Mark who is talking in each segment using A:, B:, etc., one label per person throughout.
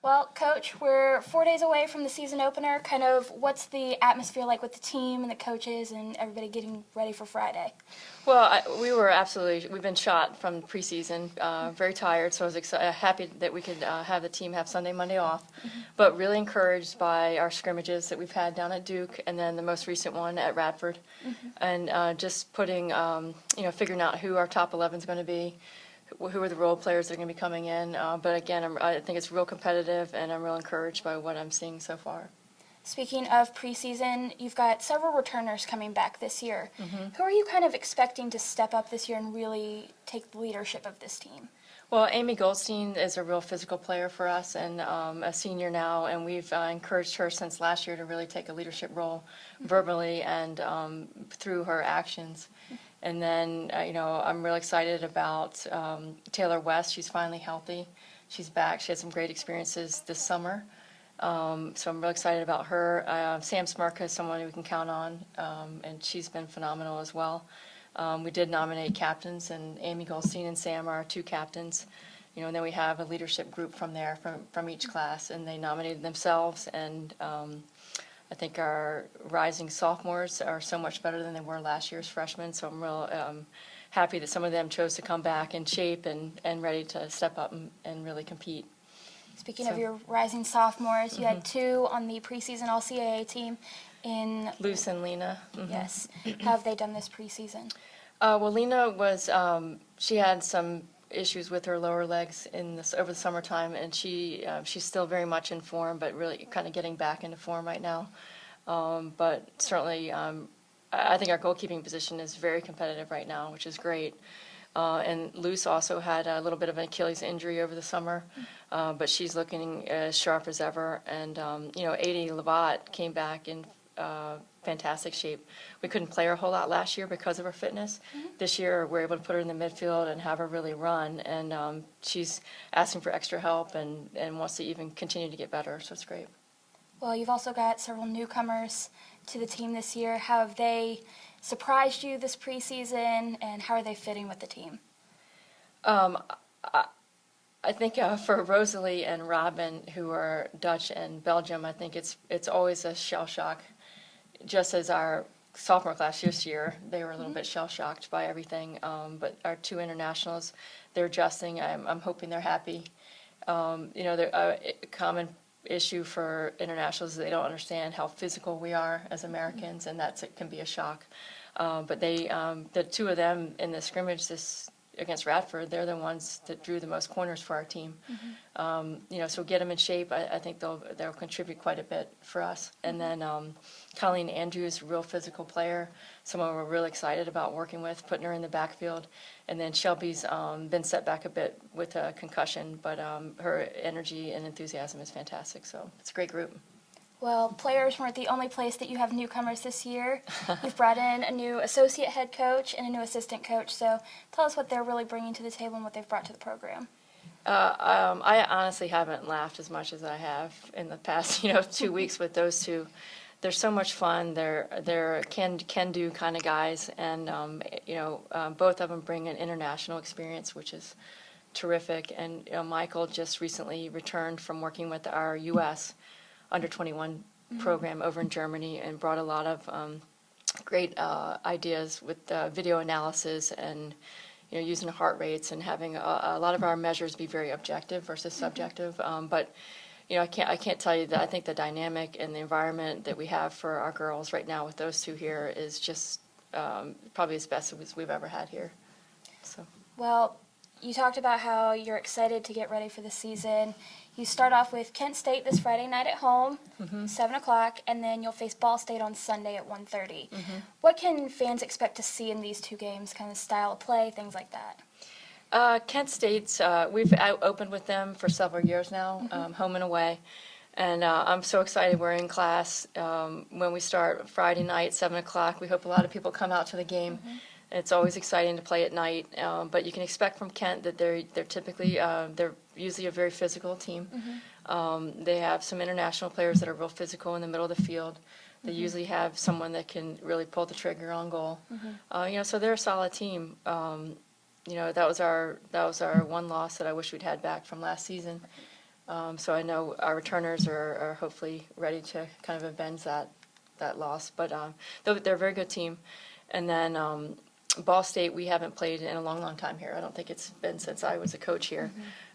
A: Well, Coach, we're 4 days away from the season opener. Kind of what's the atmosphere like with the team and the coaches and everybody getting ready for Friday?
B: Well, we've been shot from preseason, very tired, so I was happy that we could have the team have Sunday, Monday off, but really encouraged by our scrimmages that we've had down at Duke and then the most recent one at Radford. And just putting, figuring out who our top 11 is going to be, who are the role players that are going to be coming in. But again, I think it's real competitive, and I'm real encouraged by what I'm seeing so far.
A: Speaking of preseason, you've got several returners coming back this year. Who are you kind of expecting to step up this year and really take the leadership of this team?
B: Well, Amy Goldstein is a real physical player for us and a senior now, and we've encouraged her since last year to really take a leadership role verbally and through her actions. And then, I'm really excited about Taylor West. She's finally healthy. She's back. She had some great experiences this summer. So I'm really excited about her. Sam Smirka is someone we can count on, and she's been phenomenal as well. We did nominate captains, and Amy Goldstein and Sam are our two captains. And then we have a leadership group from there, from each class, and they nominated themselves. And I think our rising sophomores are so much better than they were last year's freshmen. So I'm real happy that some of them chose to come back in shape and ready to step up and really compete.
A: Speaking of your rising sophomores, you had two on the preseason All-CAA team in
B: Luce and Lena.
A: Yes. How have they done this preseason?
B: Well, Lena was, she had some issues with her lower legs over the summertime, and she's still very much in form, but really kind of getting back into form right now. But certainly, I think our goalkeeping position is very competitive right now, which is great. And Luce also had a little bit of an Achilles injury over the summer, but she's looking as sharp as ever. And, Adi Lavat came back in fantastic shape. We couldn't play her a whole lot last year because of her fitness. This year, we're able to put her in the midfield and have her really run. And she's asking for extra help and wants to even continue to get better, so it's great.
A: Well, you've also got several newcomers to the team this year. How have they surprised you this preseason, and how are they fitting with the team?
B: I think for Rosalie and Robin, who are Dutch and Belgium, I think it's always a shell shock. Just as our sophomore class this year, they were a little bit shell shocked by everything. But our two internationals, they're adjusting. I'm hoping they're happy. A common issue for internationals is they don't understand how physical we are as Americans, and it can be a shock. But the two of them in the scrimmage against Radford, they're the ones that drew the most corners for our team. So get them in shape. I think they'll contribute quite a bit for us. And then Colleen Andrews, real physical player, someone we're really excited about working with, putting her in the backfield. And then Shelby's been set back a bit with a concussion, but her energy and enthusiasm is fantastic. So it's a great group.
A: Well, players weren't the only place that you have newcomers this year. You've brought in a new associate head coach and a new assistant coach. So tell us what they're really bringing to the table and what they've brought to the program.
B: I honestly haven't laughed as much as I have in the past, 2 weeks with those two. They're so much fun. They're can-do kind of guys, and both of them bring an international experience, which is terrific. And Michael just recently returned from working with our U.S. under-21 program over in Germany and brought a lot of great ideas with video analysis and using heart rates and having a lot of our measures be very objective versus subjective. But I can't tell you that I think the dynamic and the environment that we have for our girls right now with those two here is just probably as best as we've ever had here. So.
A: Well, you talked about how you're excited to get ready for the season. You start off with Kent State this Friday night at home, 7 o'clock, and then you'll face Ball State on Sunday at 1:30. What can fans expect to see in these two games, kind of style of play, things like that?
B: Kent State's, we've opened with them for several years now, home and away. And I'm so excited we're in class. When we start Friday night, 7 o'clock, we hope a lot of people come out to the game. It's always exciting to play at night, but you can expect from Kent that they're typically, they're usually a very physical team. They have some international players that are real physical in the middle of the field. They usually have someone that can really pull the trigger on goal. So they're a solid team. That was our one loss that I wish we'd had back from last season. So I know our returners are hopefully ready to kind of avenge that loss. But they're a very good team. And then Ball State, we haven't played in a long, long time here. I don't think it's been since I was a coach here.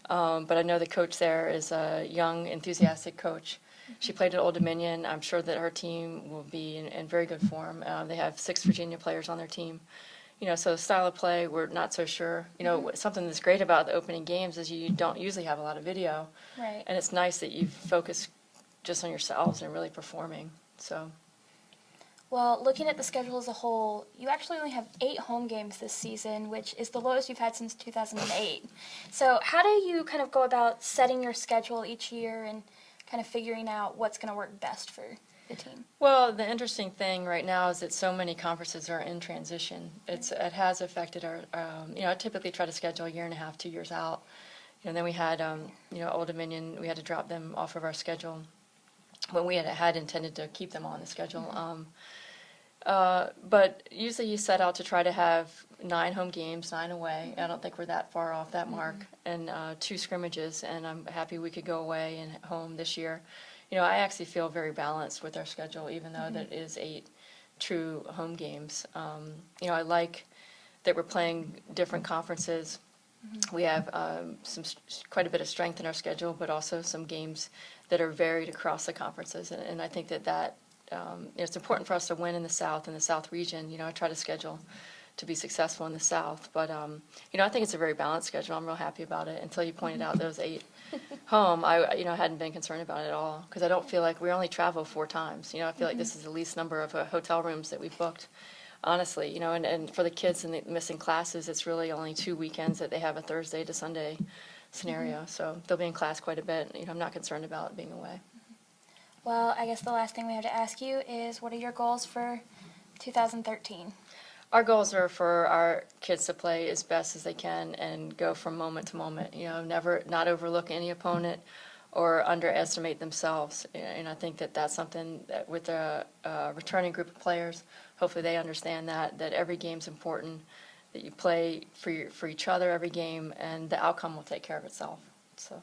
B: But I know the coach there is a young, enthusiastic coach. She played at Old Dominion. I'm sure that her team will be in very good form. They have 6 Virginia players on their team. So the style of play, we're not so sure. Something that's great about the opening games is you don't usually have a lot of video.
A: Right.
B: And it's nice that you focus just on yourselves and really performing. So.
A: Well, looking at the schedule as a whole, you actually only have 8 home games this season, which is the lowest you've had since 2008. So how do you kind of go about setting your schedule each year and kind of figuring out what's going to work best for the team?
B: Well, the interesting thing right now is that so many conferences are in transition. It has affected our, I typically try to schedule a year and a half, 2 years out. And then we had, Old Dominion, we had to drop them off of our schedule when we had intended to keep them on the schedule. But usually you set out to try to have 9 home games, 9 away. I don't think we're that far off that mark, and 2 scrimmages, and I'm happy we could go away and home this year. I actually feel very balanced with our schedule, even though that is 8 true home games. I like that we're playing different conferences. We have quite a bit of strength in our schedule, but also some games that are varied across the conferences, and I think that it's important for us to win in the South region. I try to schedule to be successful in the South, but I think it's a very balanced schedule. I'm real happy about it until you pointed out those 8 home. I hadn't been concerned about it at all, because I don't feel like we only travel 4 times. I feel like this is the least number of hotel rooms that we've booked, honestly. And for the kids and the missing classes, it's really only 2 weekends that they have a Thursday to Sunday scenario. So they'll be in class quite a bit. I'm not concerned about being away.
A: Well, I guess the last thing we have to ask you is, what are your goals for 2013?
B: Our goals are for our kids to play as best as they can and go from moment to moment. Never not overlook any opponent or underestimate themselves. And I think that that's something that with a returning group of players, hopefully they understand that every game's important, that you play for each other every game, and the outcome will take care of itself. So.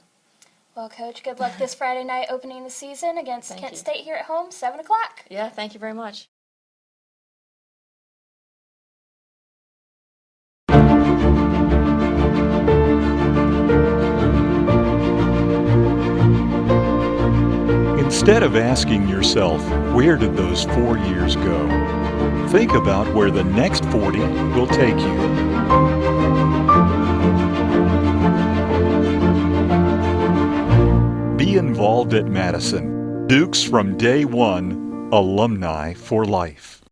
A: Well, Coach, good luck this Friday night opening the season against Kent State here at home, 7 o'clock.
B: Yeah, thank you very much.
C: Instead of asking yourself, where did those 4 years go? Think about where the next 40 will take you. Be involved at Madison. Dukes from day one, alumni for life.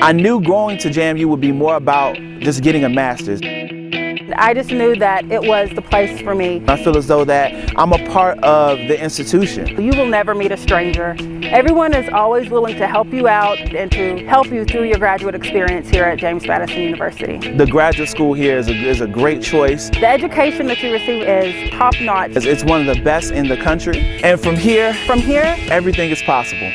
D: I knew going to JMU would be more about just getting a master's.
E: I just knew that it was the place for me.
D: I feel as though that I'm a part of the institution.
E: You will never meet a stranger. Everyone is always willing to help you out and to help you through your graduate experience here at James Madison University.
D: The graduate school here is a great choice.
E: The education that you receive is top-notch.
D: It's one of the best in the country. And from here, everything is possible.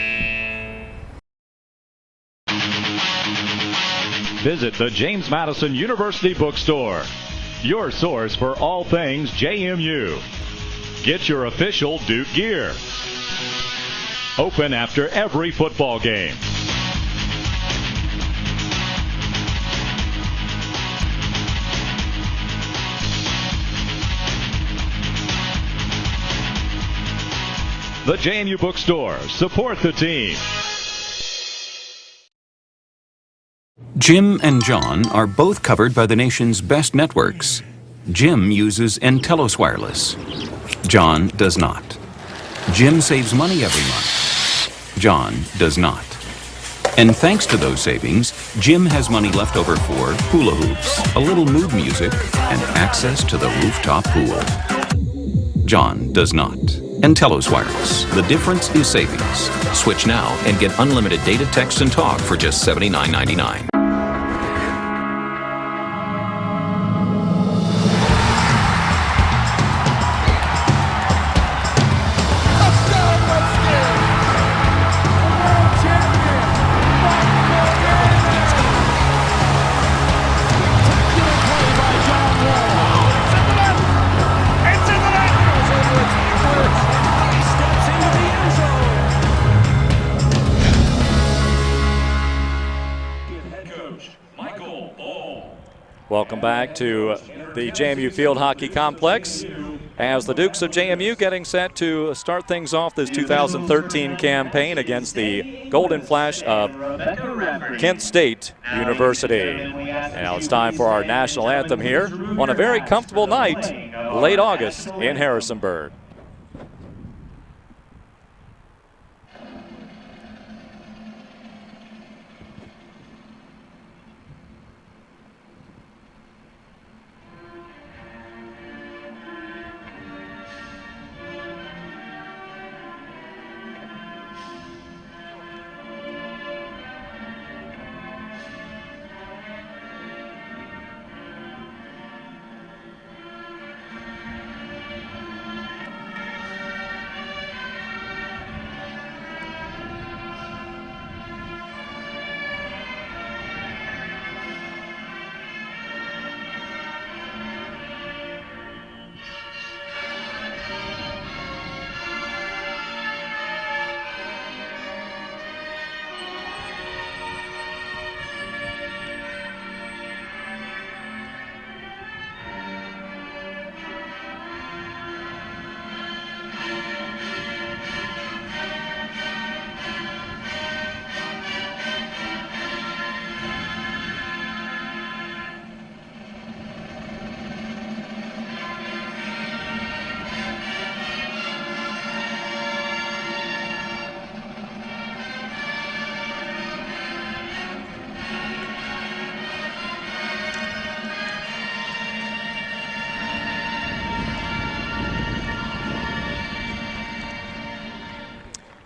F: Visit the James Madison University Bookstore, your source for all things JMU. Get your official Duke gear. Open after every football game. The JMU Bookstore. Support the team.
G: Jim and John are both covered by the nation's best networks. Jim uses Entelos Wireless. John does not. Jim saves money every month. John does not. And thanks to those savings, Jim has money left over for hula hoops, a little mood music, and access to the rooftop pool. John does not. Entelos Wireless. The difference is savings. Switch now and get unlimited data, text, and talk for just $79.99.
H: Welcome back to the JMU Field Hockey Complex as the Dukes of JMU getting set to start things off this 2013 campaign against the Golden Flash of Kent State University. And now it's time for our national anthem here on a very comfortable night, late August in Harrisonburg.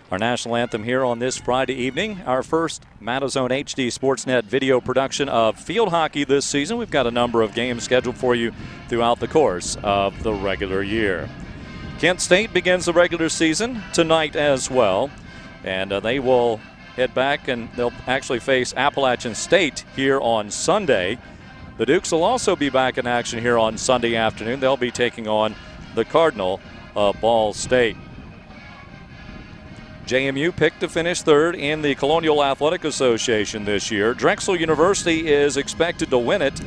H: Our national anthem here on this Friday evening, our first Matazone HD Sportsnet video production of field hockey this season. We've got a number of games scheduled for you throughout the course of the regular year. Kent State begins the regular season tonight as well, and they will head back and they'll actually face Appalachian State here on Sunday. The Dukes will also be back in action here on Sunday afternoon. They'll be taking on the Cardinal of Ball State. JMU picked to finish third in the Colonial Athletic Association this year. Drexel University is expected to win it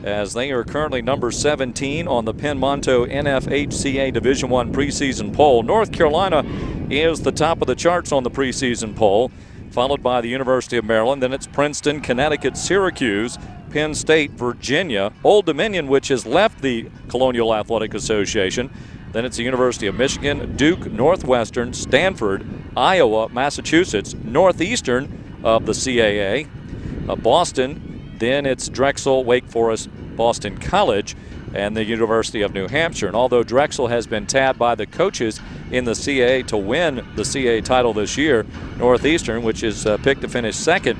H: as they are currently number 17 on the Penn Monto NFHCA Division I preseason poll. North Carolina is the top of the charts on the preseason poll, followed by the University of Maryland. Then it's Princeton, Connecticut, Syracuse, Penn State, Virginia, Old Dominion, which has left the Colonial Athletic Association. Then it's the University of Michigan, Duke, Northwestern, Stanford, Iowa, Massachusetts, Northeastern of the CAA, Boston. Then it's Drexel, Wake Forest, Boston College, and the University of New Hampshire. And although Drexel has been tabbed by the coaches in the CAA to win the CAA title this year, Northeastern, which is picked to finish second,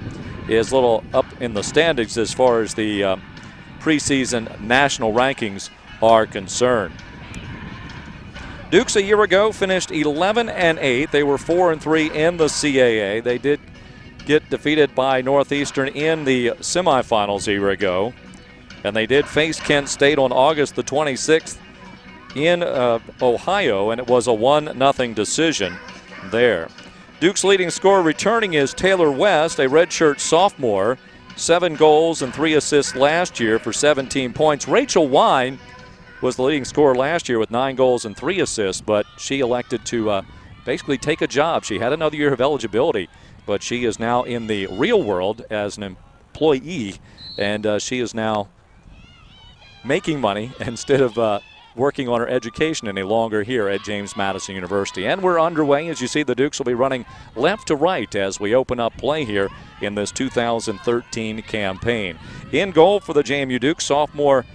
H: is a little up in the standings as far as the preseason national rankings are concerned. Dukes a year ago finished 11-8. They were 4-3 in the CAA. They did get defeated by Northeastern in the semifinals a year ago. And they did face Kent State on August the 26th in Ohio, and it was a 1-0 decision there. Duke's leading scorer returning is Taylor West, a redshirt sophomore. 7 goals and 3 assists last year for 17 points. Rachel Wine was the leading scorer last year with 9 goals and 3 assists, but she elected to basically take a job. She had another year of eligibility, but she is now in the real world as an employee, and she is now making money instead of working on her education any longer here at James Madison University. And we're underway. As you see, the Dukes will be running left to right as we open up play here in this 2013 campaign. In goal for the JMU Dukes, sophomore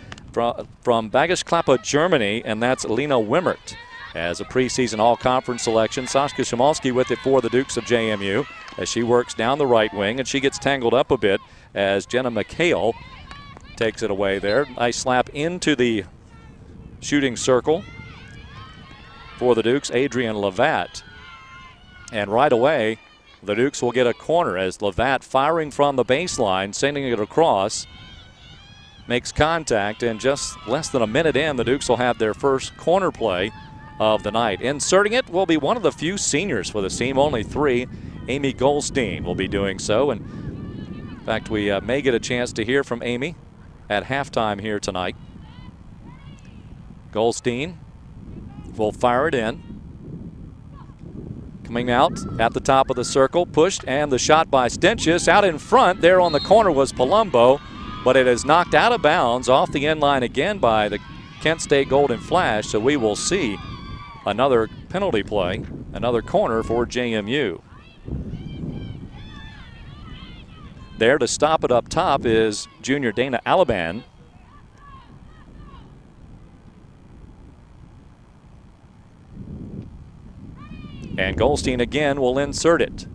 H: from Bagisch-Klappa, Germany, and that's Lena Wimmert. As a preseason all-conference selection, Saskia Szymalski with it for the Dukes of JMU as she works down the right wing, and she gets tangled up a bit as Jenna McHale takes it away there. Nice slap into the shooting circle for the Dukes, Adrian Levat. And right away, the Dukes will get a corner as Levat firing from the baseline, sending it across, makes contact, and just less than a minute in, the Dukes will have their first corner play of the night. Inserting it will be one of the few seniors for the team, only 3. Amy Goldstein will be doing so. And in fact, we may get a chance to hear from Amy at halftime here tonight. Goldstein will fire it in. Coming out at the top of the circle, pushed, and the shot by Stenches. Out in front there on the corner was Palumbo, but it is knocked out of bounds off the end line again by the Kent State Golden Flash, so we will see another penalty play, another corner for JMU. There to stop it up top is junior Dana Alaban. And Goldstein again will insert it.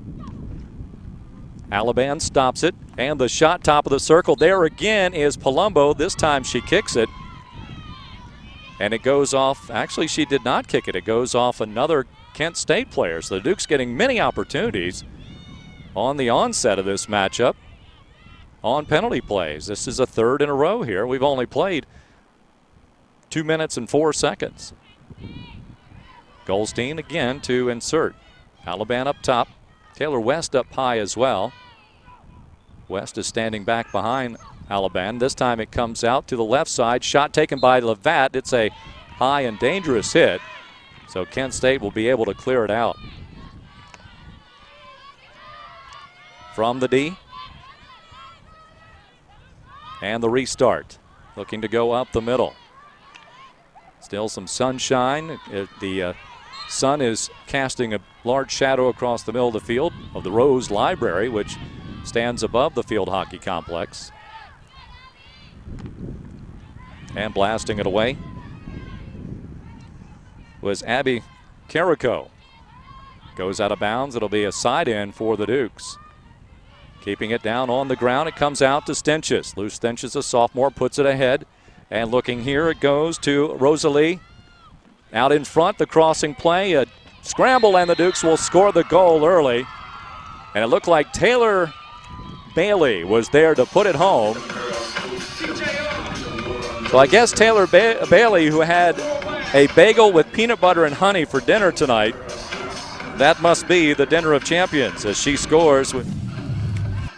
H: Alaban stops it, and the shot top of the circle there again is Palumbo. This time she kicks it, and it goes off. Actually, she did not kick it. It goes off another Kent State player. So the Dukes getting many opportunities on the onset of this matchup on penalty plays. This is a third in a row here. We've only played 2 minutes and 4 seconds. Goldstein again to insert. Alaban up top. Taylor West up high as well. West is standing back behind Alaban. This time it comes out to the left side. Shot taken by Levat. It's a high and dangerous hit. So Kent State will be able to clear it out. From the D. And the restart. Looking to go up the middle. Still some sunshine. The sun is casting a large shadow across the middle of the field of the Rose Library, which stands above the field hockey complex. And blasting it away was Abby Carrico. Goes out of bounds. It'll be a side in for the Dukes. Keeping it down on the ground. It comes out to Stenches. Lou Stenches, a sophomore, puts it ahead. And looking here, it goes to Rosalie. Out in front, the crossing play, a scramble, and the Dukes will score the goal early. And it looked like Taylor Bailey was there to put it home. So I guess Taylor Bailey, who had a bagel with peanut butter and honey for dinner tonight, that must be the dinner of champions as she scores with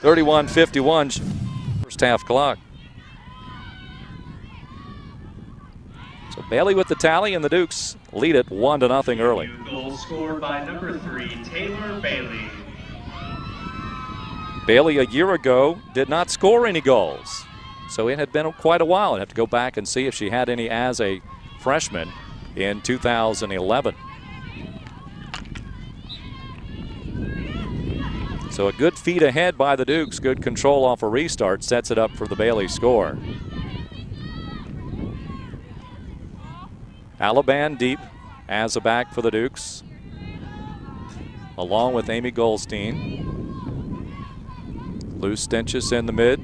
H: 31-51 first half clock. So Bailey with the tally, and the Dukes lead it 1-0 early.
I: Goal scored by number 3, Taylor Bailey.
H: Bailey a year ago did not score any goals. So it had been quite a while. I'd have to go back and see if she had any as a freshman in 2011. So a good feed ahead by the Dukes. Good control off a restart sets it up for the Bailey score. Alaban deep as a back for the Dukes, along with Amy Goldstein. Lou Stenches in the mid.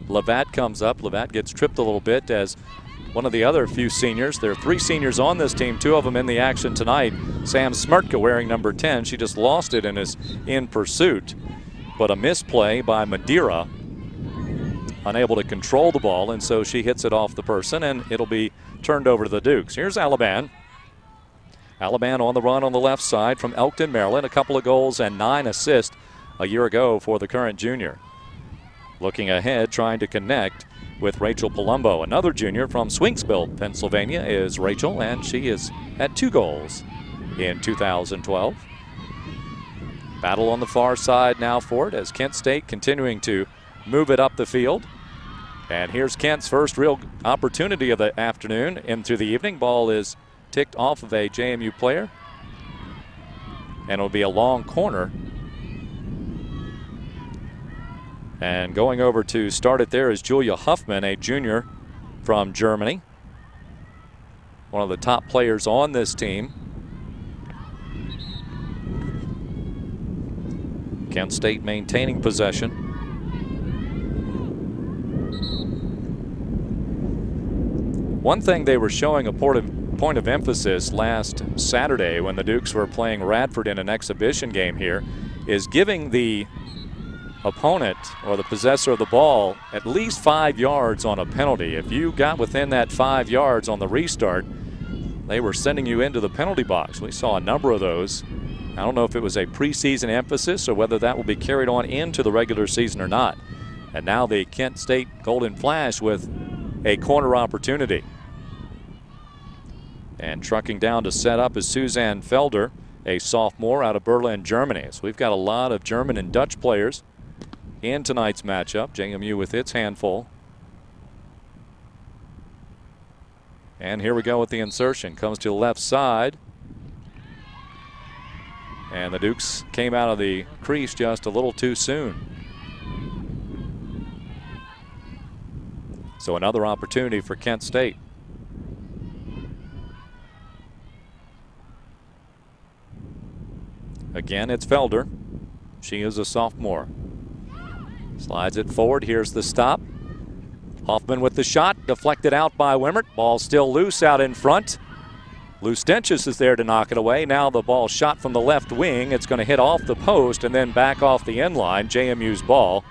H: Levat comes up. Levat gets tripped a little bit as one of the other few seniors. There are 3 seniors on this team, 2 of them in the action tonight. Sam Smirtka wearing number 10. She just lost it and is in pursuit. But a misplay by Madeira, unable to control the ball, and so she hits it off the person, and it'll be turned over to the Dukes. Here's Alaban. Alaban on the run on the left side from Elkton, Maryland. A couple of goals and 9 assists a year ago for the current junior. Looking ahead, trying to connect with Rachel Palumbo. Another junior from Swinksville, Pennsylvania is Rachel, and she has had 2 goals in 2012. Battle on the far side now for it as Kent State continuing to move it up the field. And here's Kent's first real opportunity of the afternoon into the evening. Ball is ticked off of a JMU player. And it'll be a long corner. And going over to start it there is Julia Huffman, a junior from Germany. One of the top players on this team. Kent State maintaining possession. One thing they were showing a point of emphasis last Saturday when the Dukes were playing Radford in an exhibition game here is giving the opponent or the possessor of the ball at least 5 yards on a penalty. If you got within that 5 yards on the restart, they were sending you into the penalty box. We saw a number of those. I don't know if it was a preseason emphasis or whether that will be carried on into the regular season or not. And now the Kent State Golden Flash with a corner opportunity. And trucking down to set up is Suzanne Felder, a sophomore out of Berlin, Germany. So we've got a lot of German and Dutch players in tonight's matchup. JMU with its handful. And here we go with the insertion. Comes to the left side. And the Dukes came out of the crease just a little too soon. So another opportunity for Kent State. Again, it's Felder. She is a sophomore. Slides it forward. Here's the stop. Hoffman with the shot. Deflected out by Wimmert. Ball still loose out in front. Lustentius is there to knock it away. Now the ball shot from the left wing. It's going to hit off the post and then back off the end line. JMU's ball.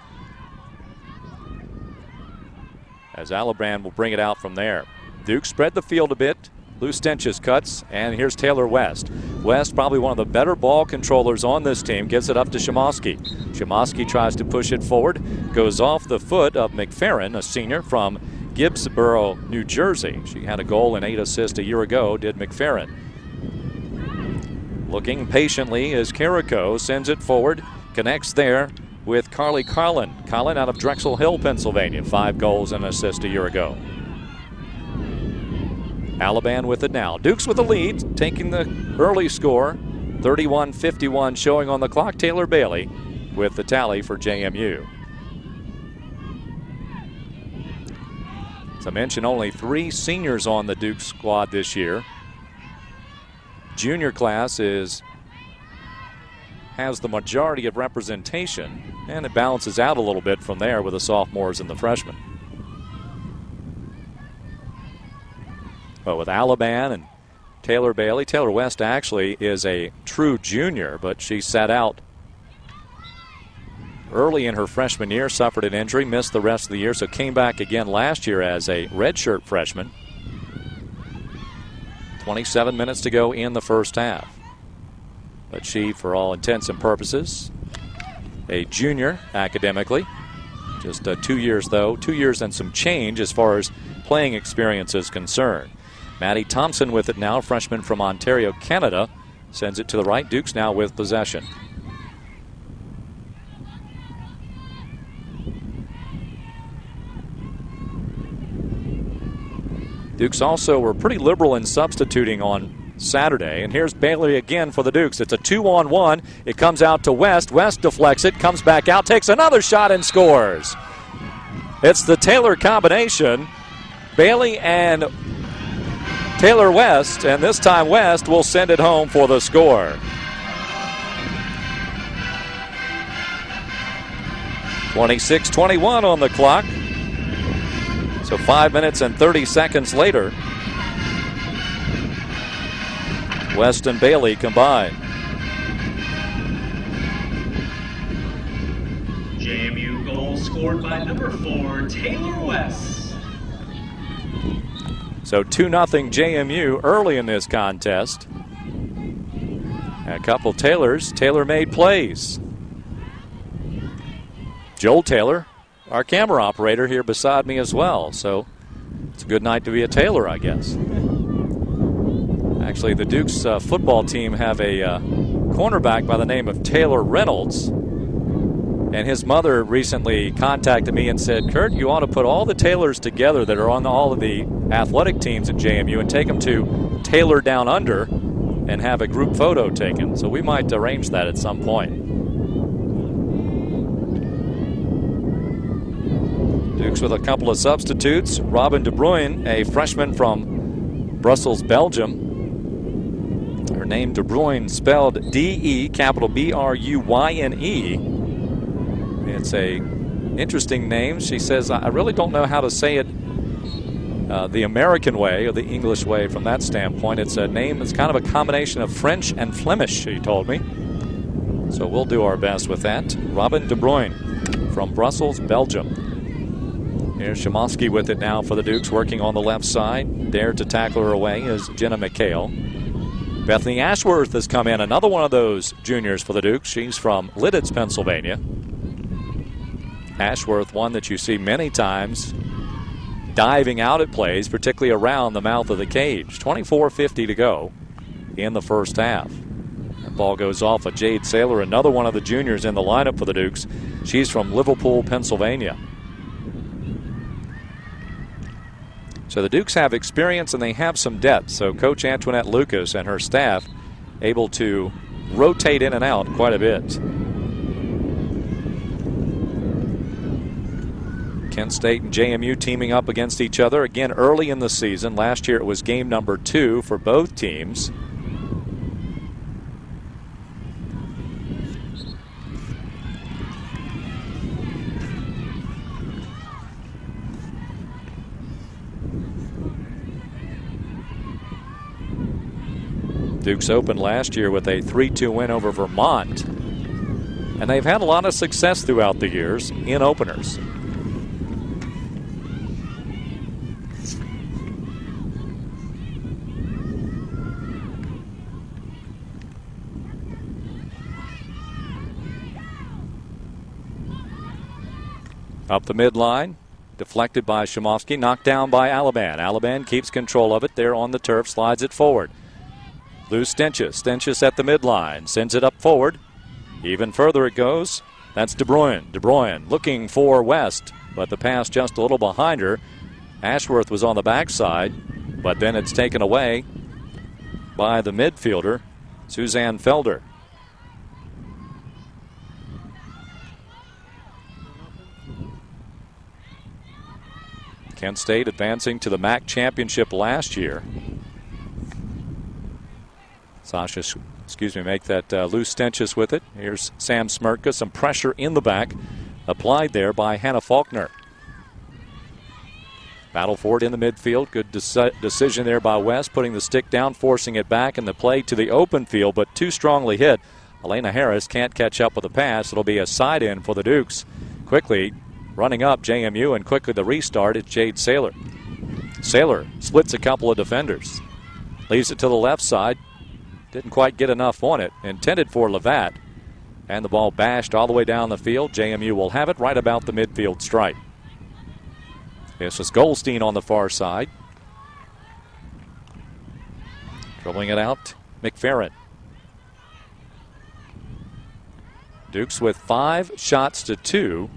H: As Alibrand will bring it out from there. Duke spread the field a bit. Lustentius cuts, and here's Taylor West. West, probably one of the better ball controllers on this team, gives it up to Shimoski. Shimoski tries to push it forward, goes off the foot of McFerrin, a senior from Gibbsboro, New Jersey. She had a goal and 8 assists a year ago, did McFerrin. Looking patiently as Carrico sends it forward, connects there with Carly Carlin. Carlin out of Drexel Hill, Pennsylvania, 5 goals and an assist a year ago. Aliban with it now. Dukes with the lead, taking the early score. 31-51 showing on the clock. Taylor Bailey with the tally for JMU. As I mentioned, only 3 seniors on the Duke squad this year. Junior class has the majority of representation, and it balances out a little bit from there with the sophomores and the freshmen. But with Aliban and Taylor Bailey, Taylor West actually is a true junior, but she sat out early in her freshman year, suffered an injury, missed the rest of the year, so came back again last year as a redshirt freshman. 27 minutes to go in the first half. But she, for all intents and purposes, a junior academically. Just 2 years, though. 2 years and some change as far as playing experience is concerned. Maddie Thompson with it now, freshman from Ontario, Canada. Sends it to the right. Dukes now with possession. Dukes also were pretty liberal in substituting on Saturday. And here's Bailey again for the Dukes. It's a 2-on-1. It comes out to West. West deflects it, comes back out, takes another shot and scores. It's the Taylor combination. Bailey and Taylor West, and this time West will send it home for the score. 26-21 on the clock. So 5 minutes and 30 seconds later, West and Bailey combine.
I: JMU goal scored by number 4, Taylor West.
H: So 2-0 JMU early in this contest. A couple Taylor-made plays. Joel Taylor, our camera operator, here beside me as well. So it's a good night to be a Taylor, I guess. Actually, the Dukes football team have a cornerback by the name of Taylor Reynolds. And his mother recently contacted me and said, Kurt, you ought to put all the Taylors together that are on all of the athletic teams at JMU and take them to Taylor Down Under and have a group photo taken. So we might arrange that at some point. Dukes with a couple of substitutes. Robin De Bruyne, a freshman from Brussels, Belgium. Her name De Bruyne, spelled D-E, capital B-R-U-Y-N-E. It's a interesting name. She says, I really don't know how to say it the American way or the English way from that standpoint. It's a name that's kind of a combination of French and Flemish, she told me. So we'll do our best with that. Robin De Bruyne from Brussels, Belgium. Here's Shimoski with it now for the Dukes, working on the left side. There to tackle her away is Jenna McHale. Bethany Ashworth has come in, another one of those juniors for the Dukes. She's from Lidditz, Pennsylvania. Ashworth, one that you see many times diving out at plays, particularly around the mouth of the cage. 24:50 to go in the first half. That ball goes off of Jade Saylor, another one of the juniors in the lineup for the Dukes. She's from Liverpool, Pennsylvania. So the Dukes have experience and they have some depth. So Coach Antoinette Lucas and her staff able to rotate in and out quite a bit. Kent State and JMU teaming up against each other again early in the season. Last year it was game number 2 for both teams. Dukes opened last year with a 3-2 win over Vermont. And they've had a lot of success throughout the years in openers. Up the midline, deflected by Shamovsky, knocked down by Alaban. Alaban keeps control of it there on the turf, slides it forward. Loose Stenches. Stenches at the midline, sends it up forward. Even further it goes. That's De Bruyne. De Bruyne looking for West, but the pass just a little behind her. Ashworth was on the backside, but then it's taken away by the midfielder, Suzanne Felder. Kent State advancing to the MAC championship last year. Sasha, make that loose Stenches with it. Here's Sam Smirka. Some pressure in the back applied there by Hannah Faulkner. Battle for it in the midfield. Good decision there by West, putting the stick down, forcing it back in the play to the open field, but too strongly hit. Elena Harris can't catch up with the pass. It'll be a side in for the Dukes. Quickly running up JMU, and quickly the restart. It's Jade Saylor. Saylor splits a couple of defenders. Leaves it to the left side. Didn't quite get enough on it. Intended for Levat. And the ball bashed all the way down the field. JMU will have it right about the midfield stripe. This is Goldstein on the far side. Dribbling it out, McFerrin. Dukes with 5 shots to 2.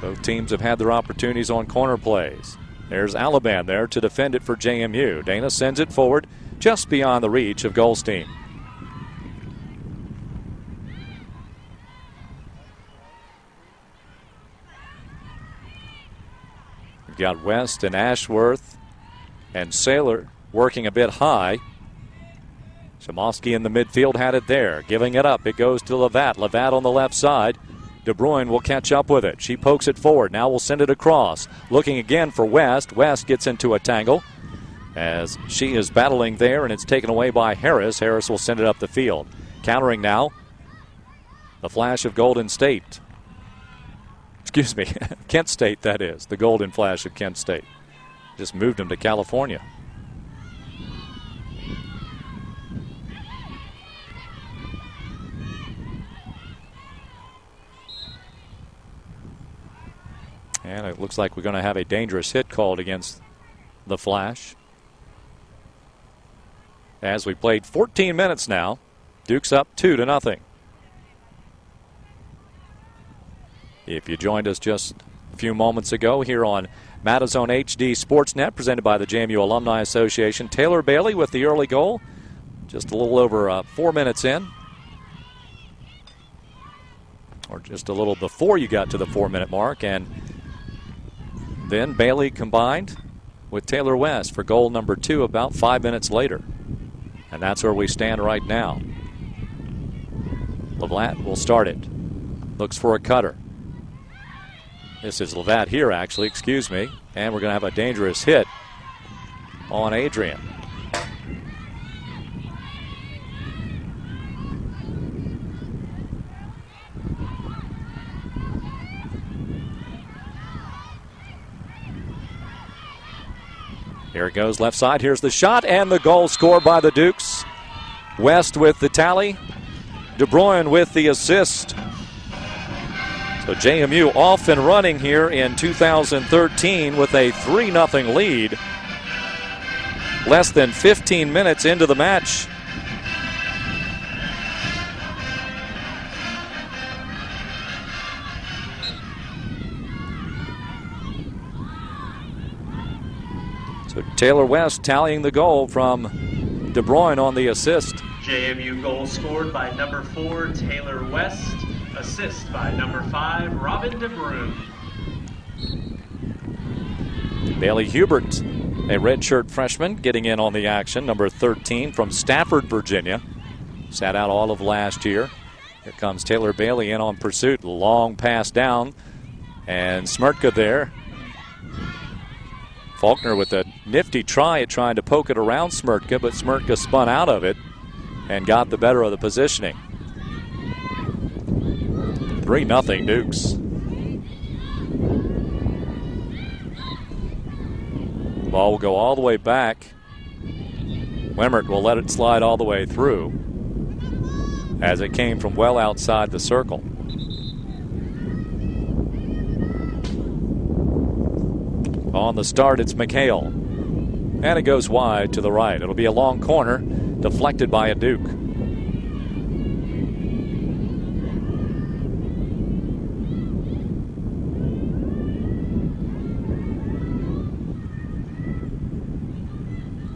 H: Both teams have had their opportunities on corner plays. There's Alaban there to defend it for JMU. Dana sends it forward just beyond the reach of Goldstein. We've got West and Ashworth and Saylor working a bit high. Shamovsky in the midfield had it there. Giving it up. It goes to Levat. Levat on the left side. De Bruyne will catch up with it. She pokes it forward. Now we'll send it across. Looking again for West. West gets into a tangle as she is battling there, and it's taken away by Harris. Harris will send it up the field. Countering now, the flash of Golden State. Excuse me, Kent State, that is. The Golden Flash of Kent State. Just moved them to California. And it looks like we're going to have a dangerous hit called against the Flash. As we played 14 minutes now, Dukes up 2-0. If you joined us just a few moments ago here on Madison HD Sportsnet, presented by the JMU Alumni Association, Taylor Bailey with the early goal, just a little over 4 minutes in. Or just a little before you got to the 4-minute mark, and then Bailey combined with Taylor West for goal number 2 about 5 minutes later. And that's where we stand right now. Levat will start it. Looks for a cutter. This is Levat here, actually, excuse me. And we're going to have a dangerous hit on Adrian. Here it goes, left side. Here's the shot, and the goal scored by the Dukes. West with the tally. De Bruyne with the assist. So JMU off and running here in 2013 with a 3-0 lead. Less than 15 minutes into the match. So Taylor West tallying the goal from De Bruyne on the assist.
I: JMU goal scored by number 4, Taylor West. Assist by number 5, Robin De Bruyne.
H: Bailey Hubert, a redshirt freshman, getting in on the action. Number 13 from Stafford, Virginia. Sat out all of last year. Here comes Taylor Bailey in on pursuit. Long pass down. And Smirtka there. Faulkner with a nifty try at trying to poke it around Smirtka, but Smirtka spun out of it and got the better of the positioning. 3-0 Dukes. Ball will go all the way back. Wemmert will let it slide all the way through as it came from well outside the circle. On the start, it's McHale. And it goes wide to the right. It'll be a long corner, deflected by a Duke.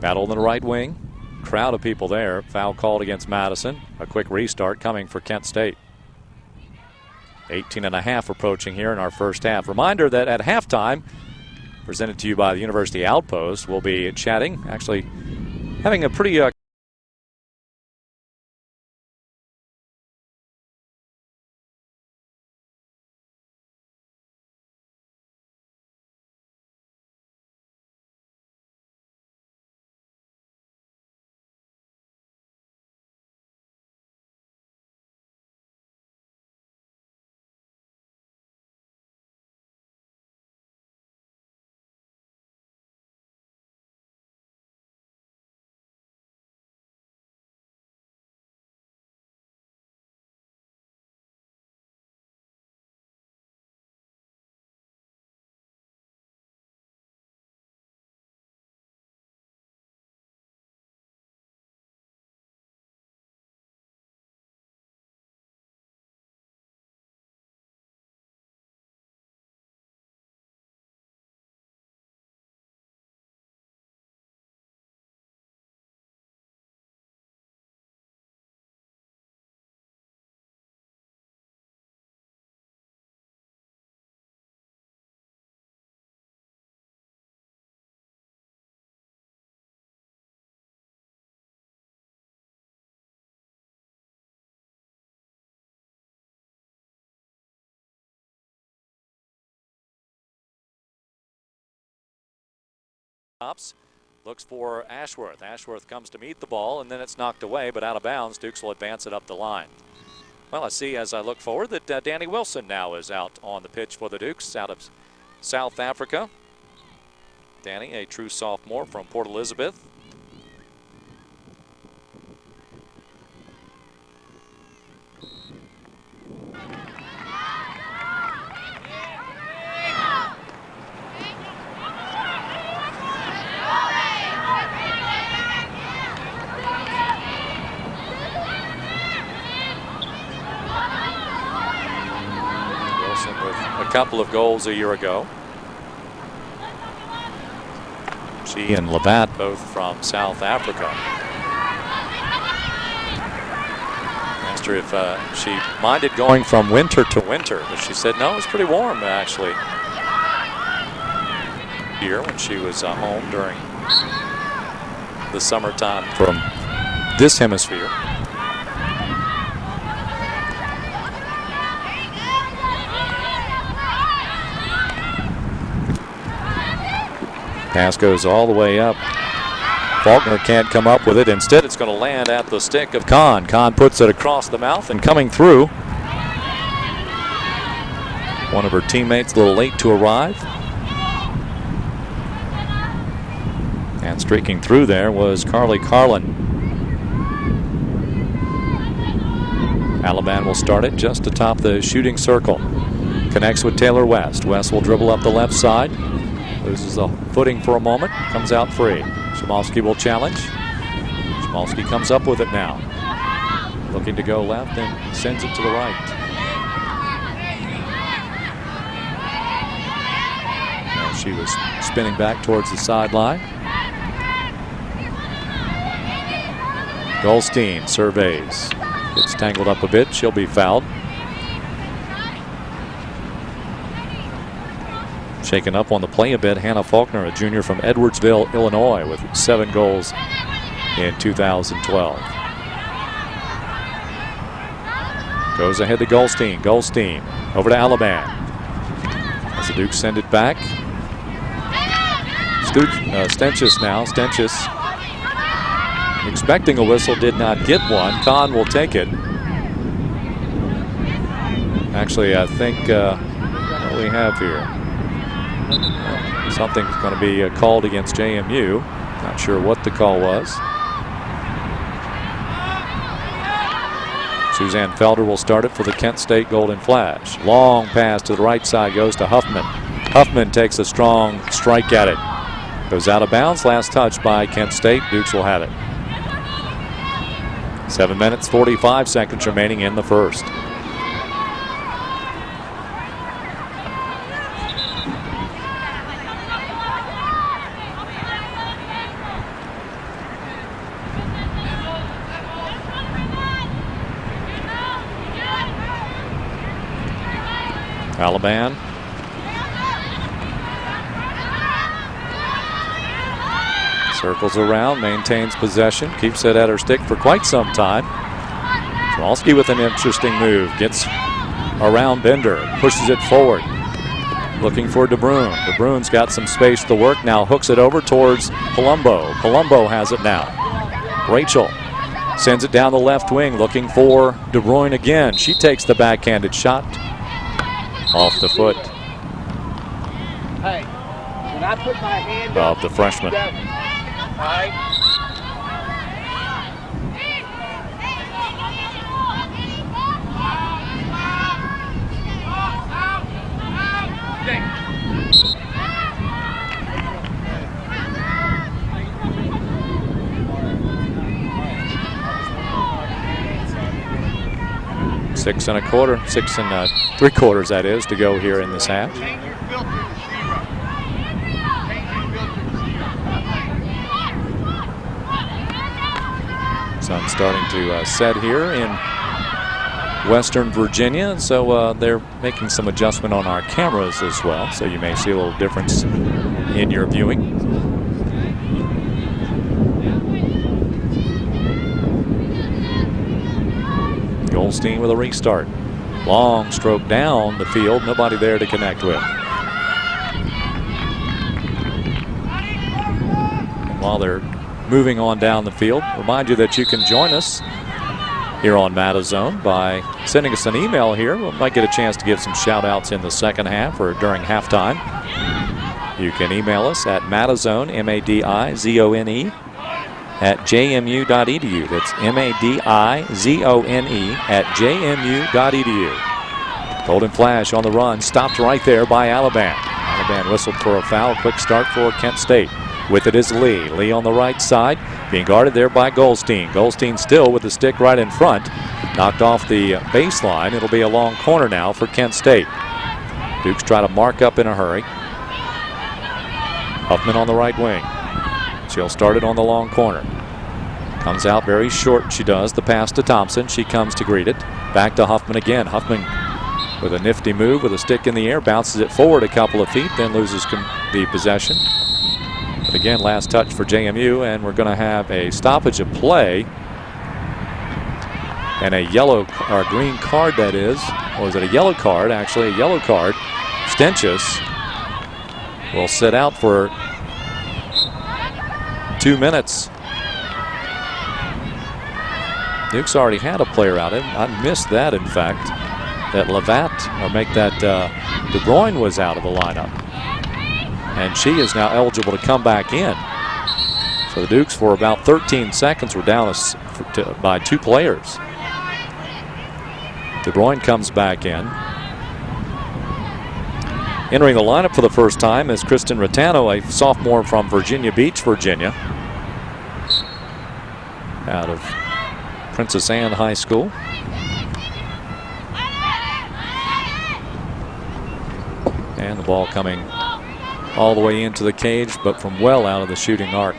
H: Battle in the right wing. Crowd of people there. Foul called against Madison. A quick restart coming for Kent State. 18.5 approaching here in our first half. Reminder that at halftime, presented to you by the University Outpost, we'll be chatting, actually having a pretty looks for Ashworth. Ashworth comes to meet the ball, and then it's knocked away, but out of bounds. Dukes will advance it up the line. Well, I see as I look forward that Danny Wilson now is out on the pitch for the Dukes out of South Africa. Danny, a true sophomore from Port Elizabeth. Couple of goals a year ago. She and Labatt both from South Africa. Asked her if she minded going from winter to winter, but she said no, it was pretty warm actually here when she was home during the summertime from this hemisphere. Pass goes all the way up. Faulkner can't come up with it. Instead, it's going to land at the stick of Kahn. Kahn puts it across the mouth and coming through. One of her teammates a little late to arrive. And streaking through there was Carly Carlin. Alabama will start it just atop the shooting circle. Connects with Taylor West. West will dribble up the left side. Loses the footing for a moment. Comes out free. Shamalski will challenge. Shamalski comes up with it now. Looking to go left and sends it to the right. Now she was spinning back towards the sideline. Goldstein surveys. Gets tangled up a bit. She'll be fouled. Shaken up on the play a bit, Hannah Faulkner, a junior from Edwardsville, Illinois, with 7 goals in 2012. Goes ahead to Goldstein. Goldstein over to Alaban. As the Dukes send it back. Stenches now. Stenches expecting a whistle, did not get one. Kahn will take it. Actually, I think what do we have here? Something's going to be called against JMU. Not sure what the call was. Suzanne Felder will start it for the Kent State Golden Flash. Long pass to the right side goes to Huffman. Huffman takes a strong strike at it. Goes out of bounds. Last touch by Kent State. Dukes will have it. 7 minutes, 45 seconds remaining in the first. Alaban. Circles around, maintains possession, keeps it at her stick for quite some time. Kowalski with an interesting move, gets around Bender, pushes it forward. Looking for DeBruyne. DeBruyne's got some space to work now, hooks it over towards Palumbo. Palumbo has it now. Rachel sends it down the left wing, looking for DeBruyne again. She takes the backhanded shot. Off the foot of the freshman. Six and 3/4, that is, to go here in this half. Sun's starting to set here in Western Virginia, and so they're making some adjustment on our cameras as well, so you may see a little difference in your viewing. Goldstein with a restart. Long stroke down the field. Nobody there to connect with. And while they're moving on down the field, remind you that you can join us here on Matazone by sending us an email here. We might get a chance to give some shout outs in the second half or during halftime. You can email us at Matazone, MADIZONE, at jmu.edu. That's MADIZONE at jmu.edu. Golden Flash on the run, stopped right there by Alaban. Alaban whistled for a foul. Quick start for Kent State. With it is Lee. Lee on the right side, being guarded there by Goldstein. Goldstein still with the stick right in front. Knocked off the baseline. It'll be a long corner now for Kent State. Dukes try to mark up in a hurry. Huffman on the right wing. She'll start it on the long corner. Comes out very short, she does. The pass to Thompson. She comes to greet it. Back to Huffman again. Huffman with a nifty move with a stick in the air. Bounces it forward a couple of feet, then loses the possession. But again, last touch for JMU, and we're going to have a stoppage of play. And a yellow or green card, that is. Or is it a yellow card? Actually, a yellow card. Stenches will sit out for 2 minutes. Dukes already had a player out. I missed that, in fact, that DeBruyne was out of the lineup. And she is now eligible to come back in. So the Dukes, for about 13 seconds, were down by 2 players. DeBruyne comes back in. Entering the lineup for the first time is Kristen Rattano, a sophomore from Virginia Beach, Virginia, out of Princess Anne High School. And the ball coming all the way into the cage, but from well out of the shooting arc.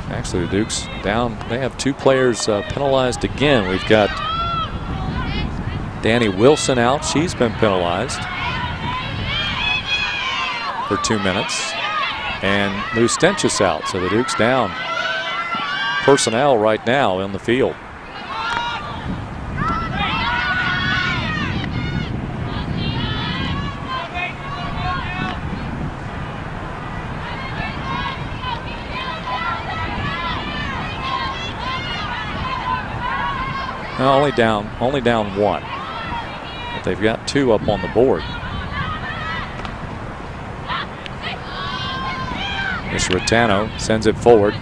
H: Actually, the Dukes down. They have 2 players penalized again. We've got Danny Wilson out. She's been penalized for 2 minutes. And Lou Stenchus out. So the Dukes down personnel right now in the field. No, only down 1. But they've got 2 up on the board. Miss Rattano sends it forward.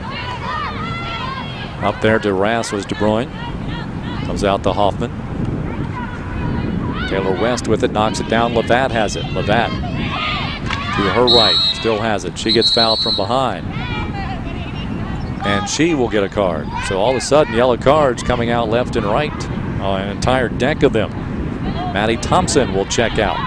H: Up there to Rass was De Bruyne. Comes out to Hoffman. Taylor West with it, knocks it down. Levat has it. Levat to her right, still has it. She gets fouled from behind. And she will get a card. So all of a sudden, yellow cards coming out left and right. An entire deck of them. Maddie Thompson will check out.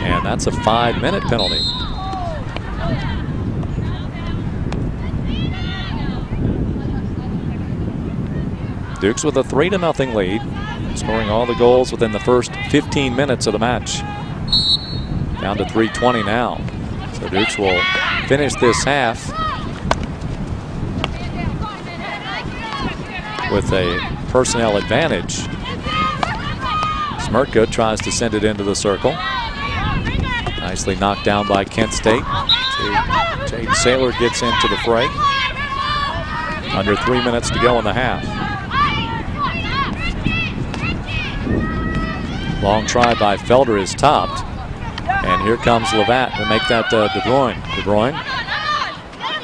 H: And that's a 5-minute penalty. Dukes with a 3-0 lead, scoring all the goals within the first 15 minutes of the match. Down to 3:20 now. So Dukes will finish this half with a personnel advantage. Smirka tries to send it into the circle. Nicely knocked down by Kent State. Jade Saylor gets into the fray. Under 3 minutes to go in the half. Long try by Felder is topped. And here comes Levat to make that De Bruyne. De Bruyne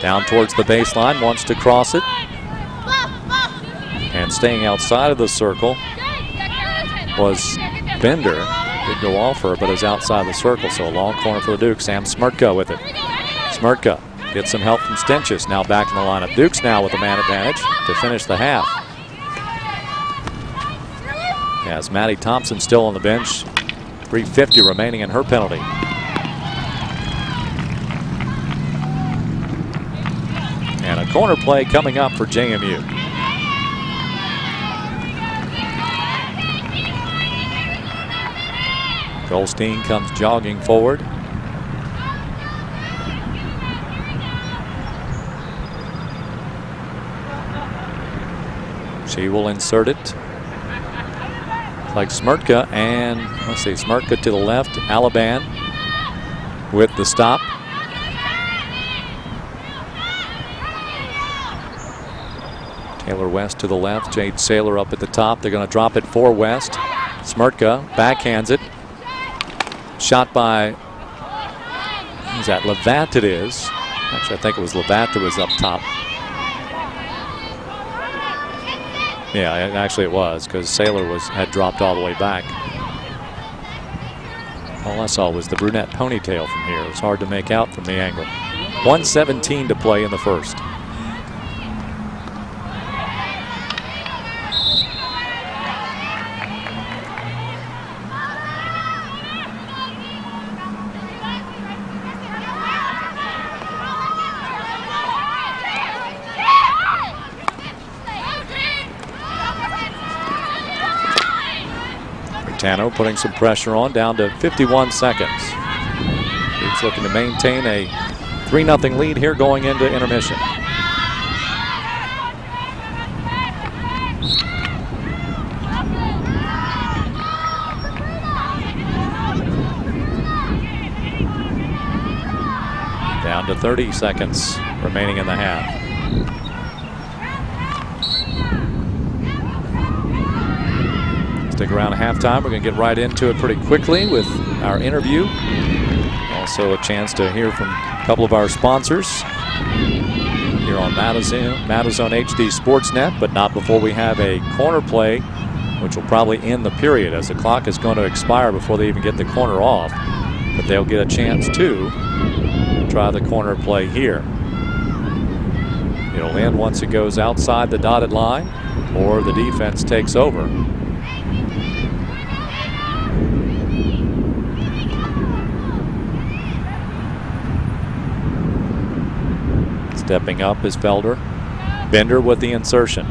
H: down towards the baseline, wants to cross it. And staying outside of the circle was Bender. Did go off her, but is outside the circle. So a long corner for the Dukes. Sam Smirka with it. Smirka gets some help from Stenchus. Now back in the lineup. Dukes now with a man advantage to finish the half. As Maddie Thompson still on the bench. 3:50 remaining in her penalty. And a corner play coming up for JMU. Goldstein comes jogging forward. She will insert it. Like Smirka, and let's see, Smirka to the left, Alaban with the stop. Taylor West to the left, Jade Saylor up at the top. They're going to drop it for West. Smirka backhands it. Shot by, who's that? Levat it is. Actually, I think it was Levat that was up top. Yeah, actually it was, because Saylor had dropped all the way back. All I saw was the brunette ponytail from here. It was hard to make out from the angle. 1:17 to play in the first. Tano putting some pressure on, down to 51 seconds. He's looking to maintain a 3-0 lead here going into intermission. Down to 30 seconds remaining in the half. Stick around at halftime. We're going to get right into it pretty quickly with our interview. Also a chance to hear from a couple of our sponsors here here on Madison HD Sportsnet, but not before we have a corner play, which will probably end the period as the clock is going to expire before they even get the corner off. But they'll get a chance to try the corner play here. It'll end once it goes outside the dotted line or the defense takes over. Stepping up is Felder. Bender with the insertion.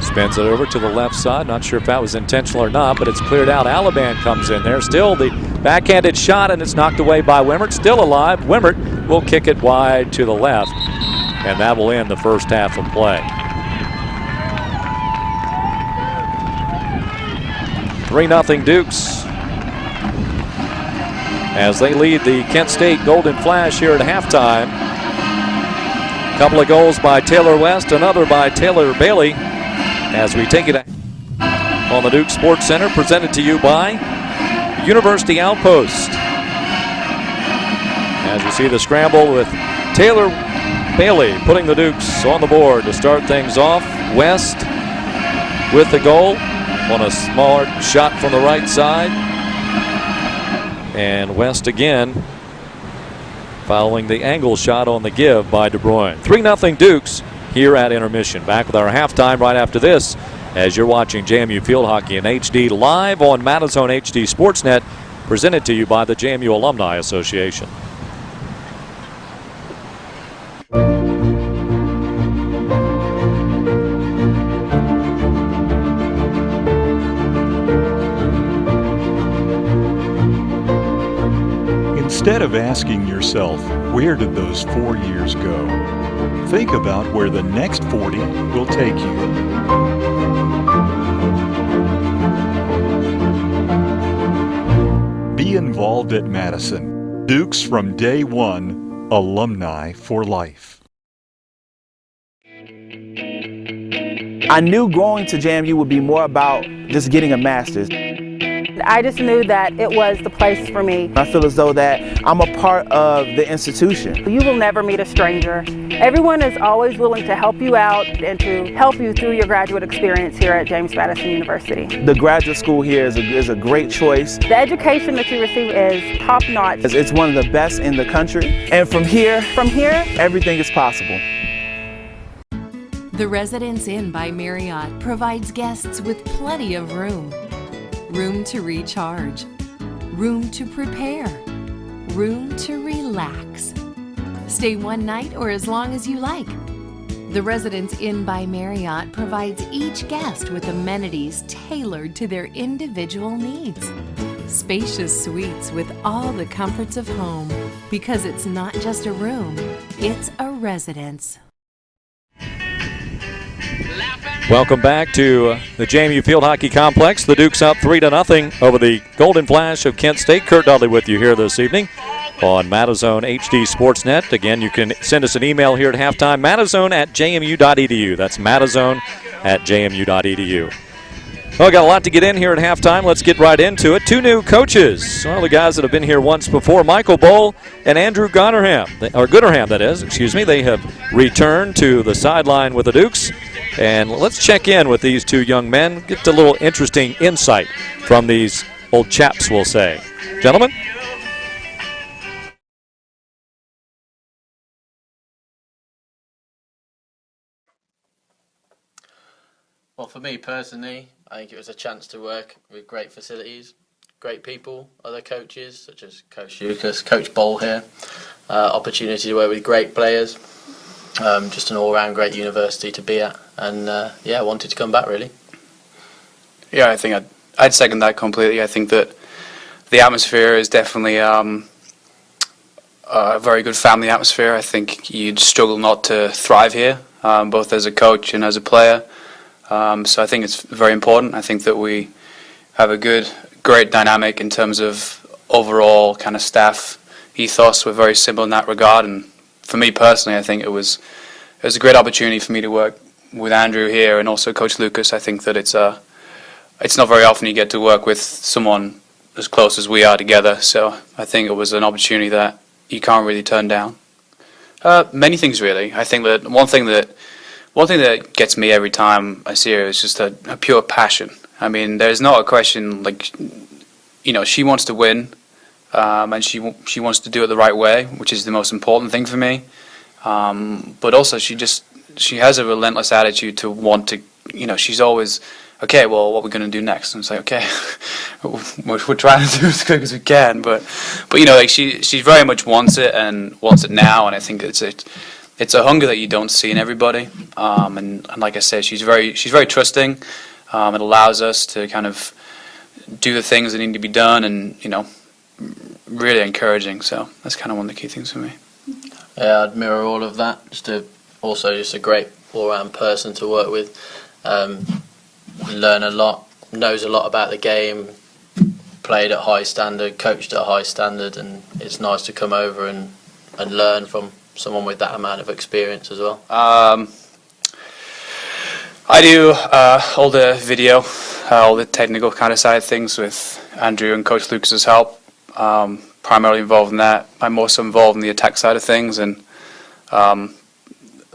H: Spins it over to the left side. Not sure if that was intentional or not, but it's cleared out. Alaban comes in there. Still the backhanded shot, and it's knocked away by Wimmert. Still alive. Wimmert will kick it wide to the left, and that will end the first half of play. 3-0 Dukes as they lead the Kent State Golden Flash here at halftime. A couple of goals by Taylor West, another by Taylor Bailey. As we take it on the Duke Sports Center, presented to you by University Outpost. As you see the scramble with Taylor Bailey putting the Dukes on the board to start things off. West with the goal on a smart shot from the right side. And West again following the angle shot on the give by De Bruyne. 3-0 Dukes here at intermission. Back with our halftime right after this as you're watching JMU Field Hockey in HD live on Madison HD Sportsnet, presented to you by the JMU Alumni Association.
C: Instead of asking yourself, where did those 4 years go? Think about where the next 40 will take you. Be involved at Madison. Dukes from day one, alumni for life.
D: I knew going to JMU would be more about just getting a master's.
E: I just knew that it was the place for me.
D: I feel as though that I'm a part of the institution.
E: You will never meet a stranger. Everyone is always willing to help you out and to help you through your graduate experience here at James Madison University.
D: The graduate school here is a great choice.
E: The education that you receive is top-notch.
D: It's one of the best in the country. And from here, everything is possible.
J: The Residence Inn by Marriott provides guests with plenty of room. Room to recharge, room to prepare, room to relax. Stay one night or as long as you like. The Residence Inn by Marriott provides each guest with amenities tailored to their individual needs. Spacious suites with all the comforts of home, because it's not just a room, it's a residence.
H: Welcome back to the JMU Field Hockey Complex. The Dukes up 3-0 over the Golden Flash of Kent State. Kurt Dudley with you here this evening on Madison HD Sportsnet. Again, you can send us an email here at halftime, madison@jmu.edu. That's madison@jmu.edu. Well, got a lot to get in here at halftime. Let's get right into it. Two new coaches. Well, the guys that have been here once before, Michael Bohl and Andrew Gooderham, that is. They have returned to the sideline with the Dukes. And let's check in with these two young men, get a little interesting insight from these old chaps, we'll say. Gentlemen?
K: Well, for me personally, I think it was a chance to work with great facilities, great people, other coaches such as Coach Lucas, Coach Bohl here, opportunity to work with great players, just an all-round great university to be at, and I wanted to come back really.
L: Yeah, I think I'd second that completely. I think that the atmosphere is definitely a very good family atmosphere. I think you'd struggle not to thrive here, both as a coach and as a player. So I think it's very important. I think that we have a great dynamic in terms of overall kind of staff ethos. We're very similar in that regard. And for me personally, I think it was a great opportunity for me to work with Andrew here and also Coach Lucas. I think that it's not very often you get to work with someone as close as we are together. So I think it was an opportunity that you can't really turn down? Many things really. I think that one thing that gets me every time I see her is just a pure passion. I mean, there's not a question like, she wants to win, and she wants to do it the right way, which is the most important thing for me. But also she has a relentless attitude to want to, she's always, okay, well, what are we going to do next? And it's like, okay, we're trying to do as quick as we can, but like she very much wants it and wants it now, and I think it's a hunger that you don't see in everybody. And like I said, she's very trusting. It allows us to kind of do the things that need to be done, and really encouraging. So that's kind of one of the key things for me.
K: Yeah, I'd mirror all of that. Just a great all-round person to work with. Learn a lot, knows a lot about the game, played at high standard, coached at a high standard, and it's nice to come over and learn from someone with that amount of experience as well.
L: I do all the video, all the technical kind of side of things with Andrew and Coach Lucas's help. Primarily involved in that. I'm also involved in the attack side of things, and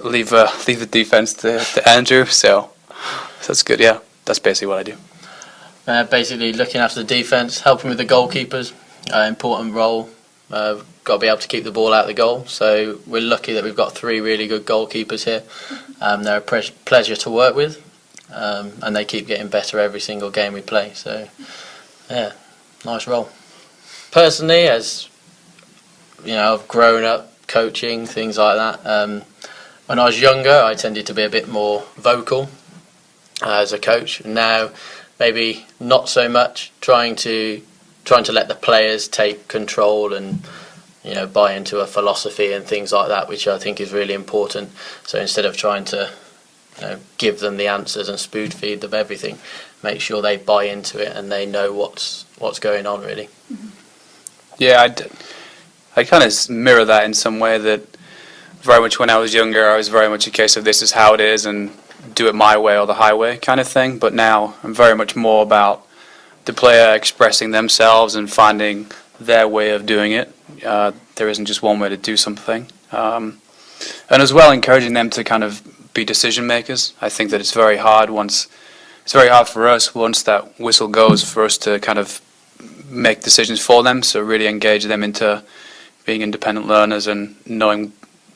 L: leave the defense to Andrew. So that's good. Yeah, that's basically what I do.
K: Basically, looking after the defense, helping with the goalkeepers, important role. Got to be able to keep the ball out of the goal. So we're lucky that we've got 3 really good goalkeepers here. They're a pleasure to work with, and they keep getting better every single game we play. So yeah, nice role. Personally, as I've grown up coaching, things like that. When I was younger, I tended to be a bit more vocal as a coach. Now, maybe not so much. Trying to let the players take control and buy into a philosophy and things like that, which I think is really important. So instead of trying to give them the answers and spoon feed them everything, make sure they buy into it and they know what's going on really.
A: Mm-hmm.
L: Yeah, I kind of mirror that in some way, that very much when I was younger, I was very much a case of this is how it is and do it my way or the highway kind of thing. But now I'm very much more about the player expressing themselves and finding their way of doing it. There isn't just one way to do something. And as well, encouraging them to kind of be decision makers. I think that it's very hard for us once that whistle goes for us to kind of make decisions for them. So really engage them into being independent learners and knowing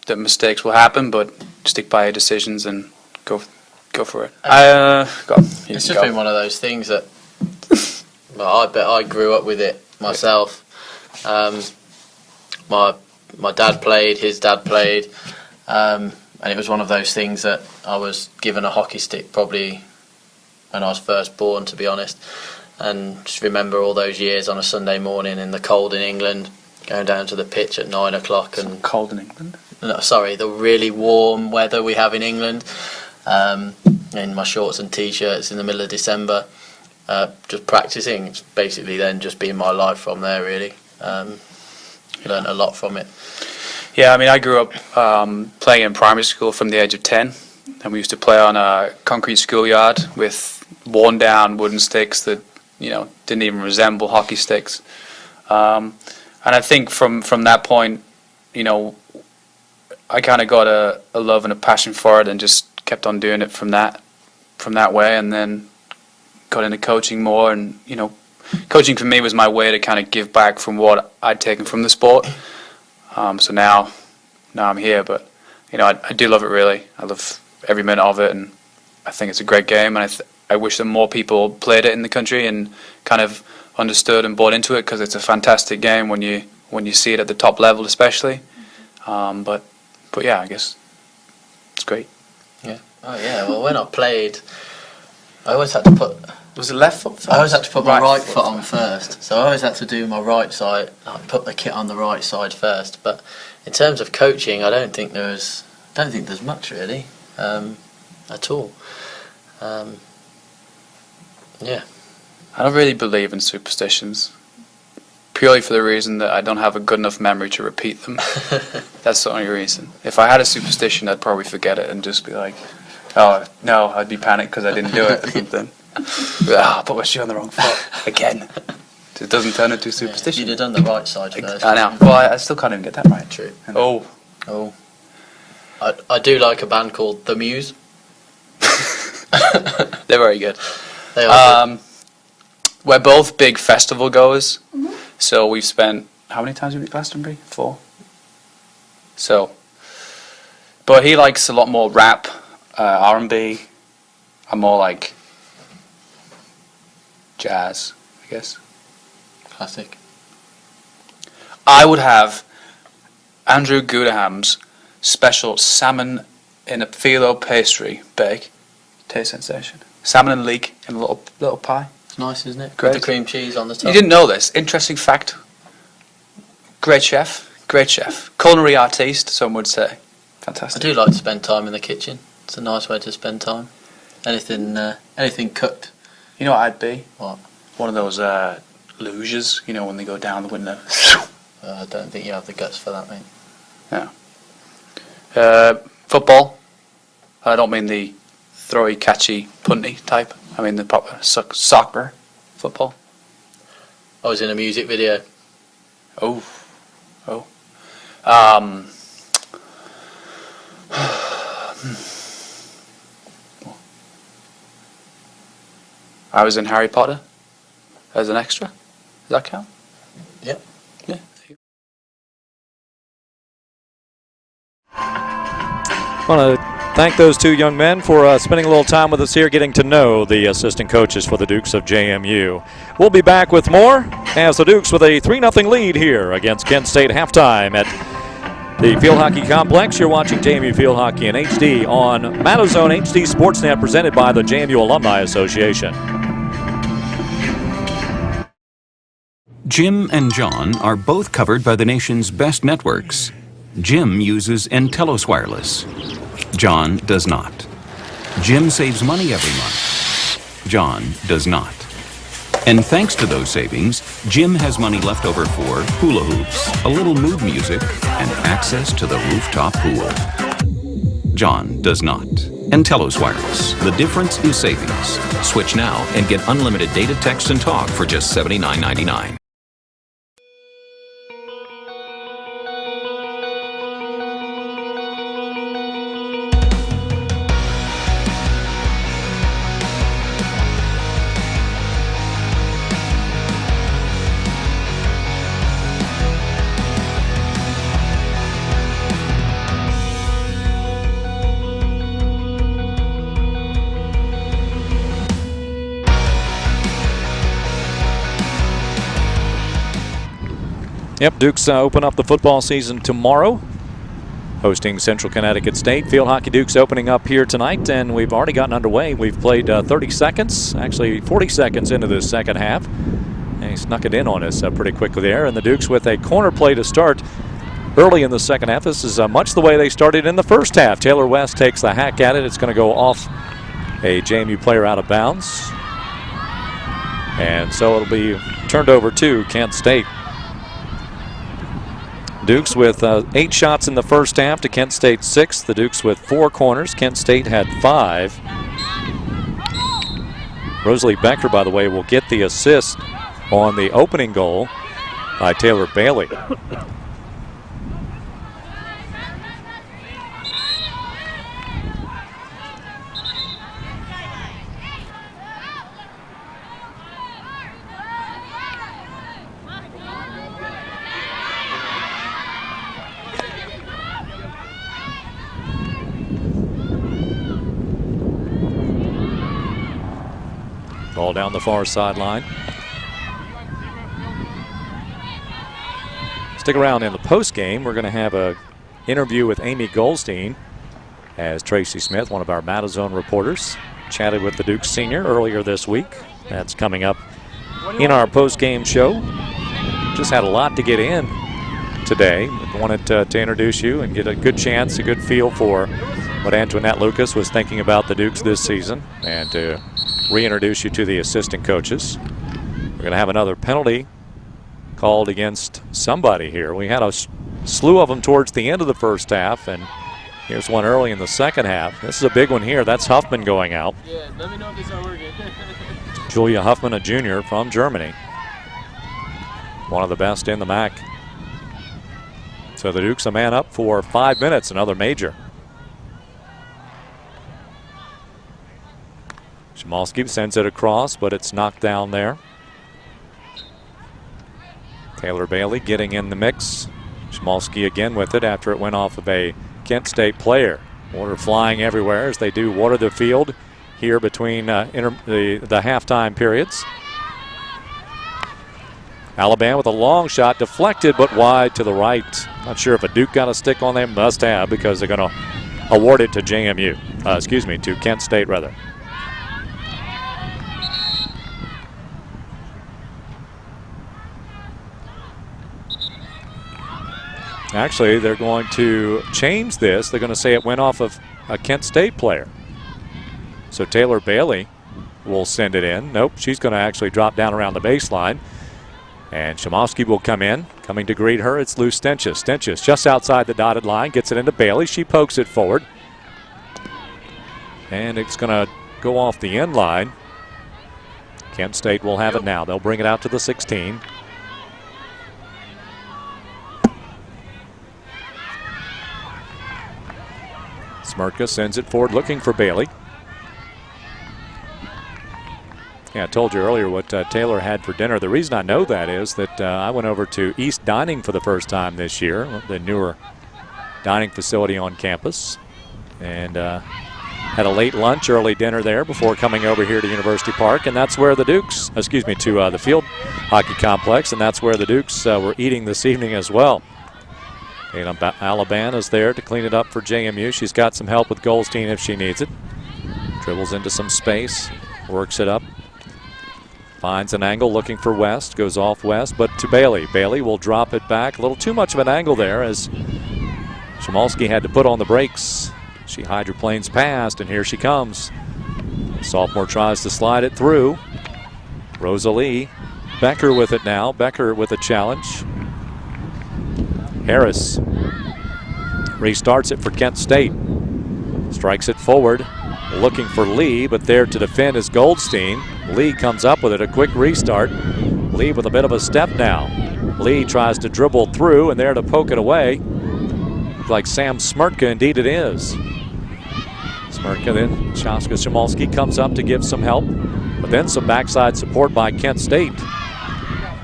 L: that mistakes will happen, but stick by your decisions and go for it.
K: It's just been one of those things that I bet I grew up with it myself. My dad played, his dad played, and it was one of those things that I was given a hockey stick probably when I was first born, to be honest. And just remember all those years on a Sunday morning in the cold in England, going down to the pitch at 9 o'clock. And
L: cold in England?
K: No, sorry, the really warm weather we have in England. In my shorts and t-shirts in the middle of December, just practicing. It's basically then just been my life from there, really. Learned a lot from it.
L: Yeah, I mean, I grew up playing in primary school from the age of 10, and we used to play on a concrete schoolyard with worn down wooden sticks that didn't even resemble hockey sticks. And I think from that point, I kind of got a love and a passion for it, and just kept on doing it from that way, and then got into coaching more. And coaching for me was my way to kind of give back from what I'd taken from the sport. So now I'm here, but I do love it really. I love every minute of it, and I think it's a great game, and I wish that more people played it in the country and kind of understood and bought into it, because it's a fantastic game when you see it at the top level, especially. But yeah, I guess it's great.
K: Yeah. Oh yeah. Well, when I played, I always had to put.
L: Was it left foot first?
K: I always had to put my right foot on first, so I always had to do my right side. Put the kit on the right side first. But in terms of coaching, I don't think there's much really at all. Yeah.
L: I don't really believe in superstitions, purely for the reason that I don't have a good enough memory to repeat them. That's the only reason. If I had a superstition, I'd probably forget it and just be like, oh no, I'd be panicked because I didn't do it or something. I put my shoe on the wrong foot again. It doesn't turn into superstition.
K: You'd have done the right side first.
L: I know. Well, I still can't even get that right.
K: True.
L: Oh.
K: I do like a band called The Muse.
L: They're very good.
K: They are good.
L: We're both big festival goers, so we've spent, how many times have we been to Glastonbury? 4. So, but he likes a lot more rap, R&B. I'm more like jazz, I guess.
K: Classic.
L: I would have Andrew Goodaham's special salmon in a phyllo pastry bake. Taste sensation. Salmon and leek in a little pie.
K: It's nice, isn't it?
L: Great.
K: With the cream cheese on the top.
L: You didn't know this. Interesting fact. Great chef. Great chef. Culinary artiste, some would say. Fantastic.
K: I do like to spend time in the kitchen. It's a nice way to spend time. Anything cooked.
L: You know what I'd be?
K: What?
L: One of those luges, you know, when they go down the window.
K: I don't think you have the guts for that, mate.
L: Yeah. Football. I don't mean the throwy, catchy, punty type. I mean the proper soccer football.
K: I was in a music video.
L: Oh. I was in Harry Potter as an extra. Does that count?
K: Yep.
L: Yeah.
H: I want to thank those two young men for spending a little time with us here, getting to know the assistant coaches for the Dukes of JMU. We'll be back with more as the Dukes with a 3-0 lead here against Kent State halftime at the Field Hockey Complex. You're watching JMU Field Hockey in HD on Madison HD Sportsnet, presented by the JMU Alumni Association.
G: Jim and John are both covered by the nation's best networks. Jim uses Entelos Wireless. John does not. Jim saves money every month. John does not. And thanks to those savings, Jim has money left over for hula hoops, a little mood music, and access to the rooftop pool. John does not. Entelos Wireless. The difference is savings. Switch now and get unlimited data, text, and talk for just $79.99.
H: Yep, Dukes open up the football season tomorrow, hosting Central Connecticut State. Field Hockey Dukes opening up here tonight, and we've already gotten underway. We've played 30 seconds, actually 40 seconds into the second half. And he snuck it in on us pretty quickly there. And the Dukes with a corner play to start early in the second half. This is much the way they started in the first half. Taylor West takes the hack at it. It's going to go off a JMU player out of bounds. And so it'll be turned over to Kent State. Dukes with 8 shots in the first half to Kent State 6. The Dukes with 4 corners. Kent State had 5. Rosalie Becker, by the way, will get the assist on the opening goal by Taylor Bailey. Ball down the far sideline. Stick around in the post game. We're going to have an interview with Amy Goldstein as Tracy Smith, one of our Madison reporters, chatted with the Dukes senior earlier this week. That's coming up in our post game show. Just had a lot to get in today. Wanted to introduce you and get a good chance, a good feel for what Antoinette Lucas was thinking about the Dukes this season, and to reintroduce you to the assistant coaches. We're going to have another penalty called against somebody here. We had a slew of them towards the end of the first half, and here's one early in the second half. This is a big one here. That's Huffman going out.
M: Yeah, let me know if this is working.
H: Julia Huffman, a junior from Germany. one of the best in the MAC. So the Dukes a man up for 5 minutes, another major. Shimalski sends it across, but it's knocked down there. Taylor Bailey getting in the mix. Shimalski again with it after it went off of a Kent State player. Water flying everywhere as they do water the field here between the halftime periods. Alabama with a long shot, deflected but wide to the right. Not sure if a Duke got a stick on them. Must have, because they're going to award it to JMU. To Kent State rather. Actually, they're going to change this. They're going to say it went off of a Kent State player. So Taylor Bailey will send it in. Nope, she's going to actually drop down around the baseline. And Shimalski will come in. Coming to greet her, it's Lou Stenches. Stenches just outside the dotted line, gets it into Bailey. She pokes it forward. And it's going to go off the end line. Kent State will have it now. They'll bring it out to the 16. Smirka sends it forward looking for Bailey. Yeah, I told you earlier what Taylor had for dinner. The reason I know that is that I went over to East Dining for the first time this year, the newer dining facility on campus, and had a late lunch, early dinner there before coming over here to University Park, and that's where the Dukes, to the field hockey complex, and that's where the Dukes were eating this evening as well. And Alabama's there to clean it up for JMU. She's got some help with Goldstein if she needs it. Dribbles into some space, works it up. Finds an angle looking for West, goes off West, but to Bailey. Bailey will drop it back. A little too much of an angle there as Shimalski had to put on the brakes. She hydroplanes past, and here she comes. Sophomore tries to slide it through. Rosalie Becker with it now. Becker with a challenge. Harris restarts it for Kent State. Strikes it forward, looking for Lee, but there to defend is Goldstein. Lee comes up with it, a quick restart. Lee with a bit of a step now. Lee tries to dribble through, and there to poke it away. Looks like Sam Smirka, indeed it is. Smirka, then Shaska Shimalski comes up to give some help, but then some backside support by Kent State.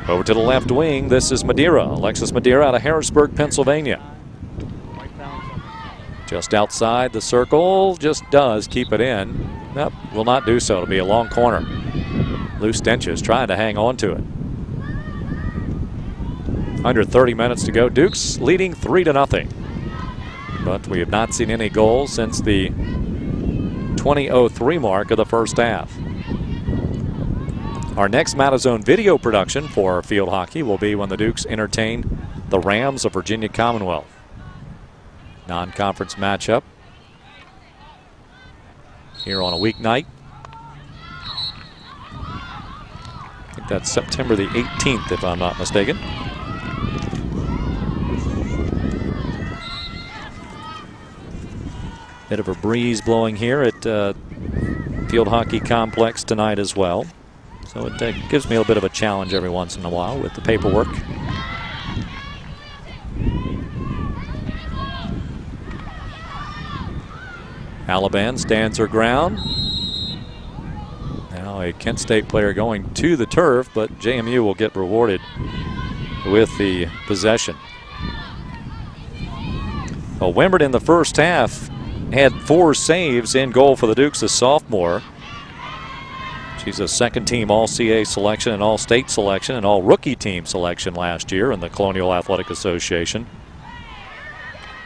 H: Over to the left wing, this is Madeira. Alexis Madeira out of Harrisburg, Pennsylvania. Just outside the circle, just does keep it in. Nope, will not do so. It'll be a long corner. Lou Stenches trying to hang on to it. Under 30 minutes to go. Dukes leading 3-0. But we have not seen any goals since the 20:03 mark of the first half. Our next Matazone video production for field hockey will be when the Dukes entertain the Rams of Virginia Commonwealth. Non-conference matchup here on a weeknight. I think that's September the 18th, if I'm not mistaken. Bit of a breeze blowing here at Field Hockey Complex tonight as well. So it gives me a bit of a challenge every once in a while with the paperwork. Alabama stands her ground. Now a Kent State player going to the turf, but JMU will get rewarded with the possession. Well, Wimbert in the first half had 4 saves in goal for the Dukes, a sophomore. She's a second-team All-CA selection and All-State selection and All-Rookie team selection last year in the Colonial Athletic Association.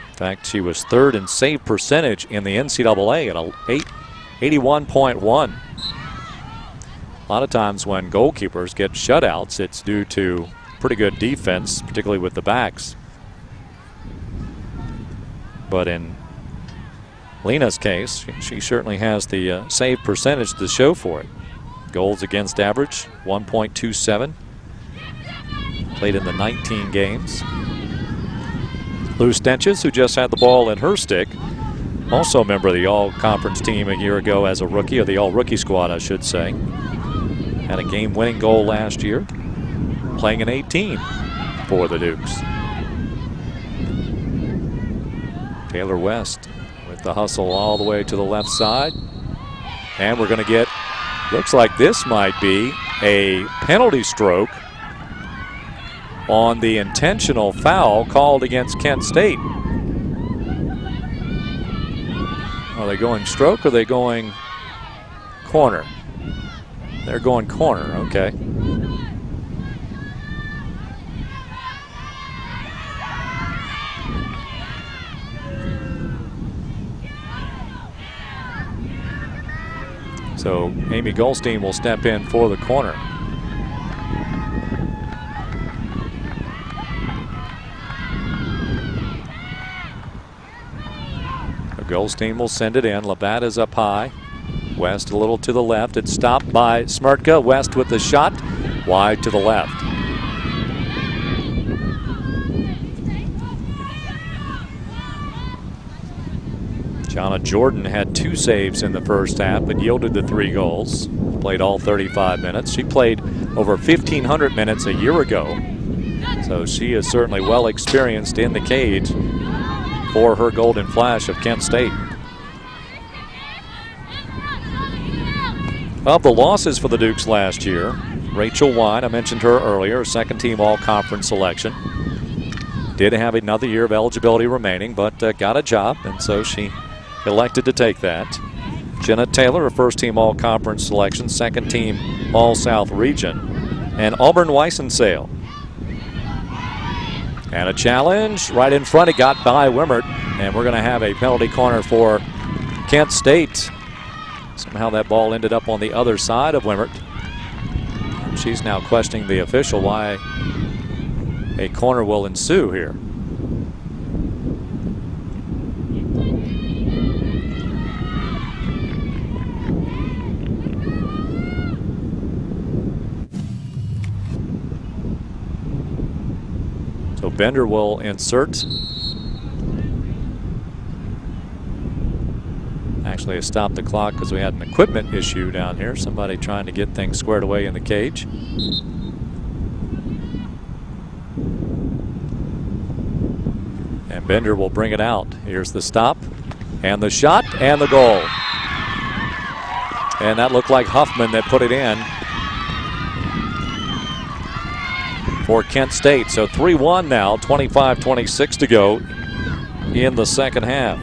H: In fact, she was 3rd in save percentage in the NCAA at 81.1. A lot of times when goalkeepers get shutouts, it's due to pretty good defense, particularly with the backs. But in Lena's case, she certainly has the save percentage to show for it. Goals against average, 1.27. Played in the 19 games. Lou Stenches, who just had the ball in her stick, also a member of the All-Conference team a year ago as a rookie, or the All-Rookie squad, I should say. Had a game-winning goal last year. playing an 18 for the Dukes. Taylor West with the hustle all the way to the left side. And we're going to get, looks like this might be a penalty stroke on the intentional foul called against Kent State. Are they going stroke or are they going corner? They're going corner, okay. So Amy Goldstein will step in for the corner. Goldstein will send it in. Labatt is up high. West a little to the left. It's stopped by Smirtka. West with the shot. Wide to the left. Jonna Jordan had 2 saves in the first half, but yielded the 3 goals. Played all 35 minutes. She played over 1,500 minutes a year ago. So she is certainly well experienced in the cage for her Golden Flash of Kent State. Of the losses for the Dukes last year, Rachel Wine, I mentioned her earlier, second team all-conference selection. Did have another year of eligibility remaining, but got a job, and so she elected to take that. Jenna Taylor, a first team all-conference selection, second team all-South region. And Auburn Weissensale. And a challenge right in front. It got by Wimmert. And we're going to have a penalty corner for Kent State. Somehow that ball ended up on the other side of Wimmert. She's now questioning the official why a corner will ensue here. So Bender will insert. Actually, I stopped the clock because we had an equipment issue down here. Somebody trying to get things squared away in the cage. And Bender will bring it out. Here's the stop and the shot and the goal. And that looked like Huffman that put it in for Kent State. So 3-1 now, 25-26 to go in the second half.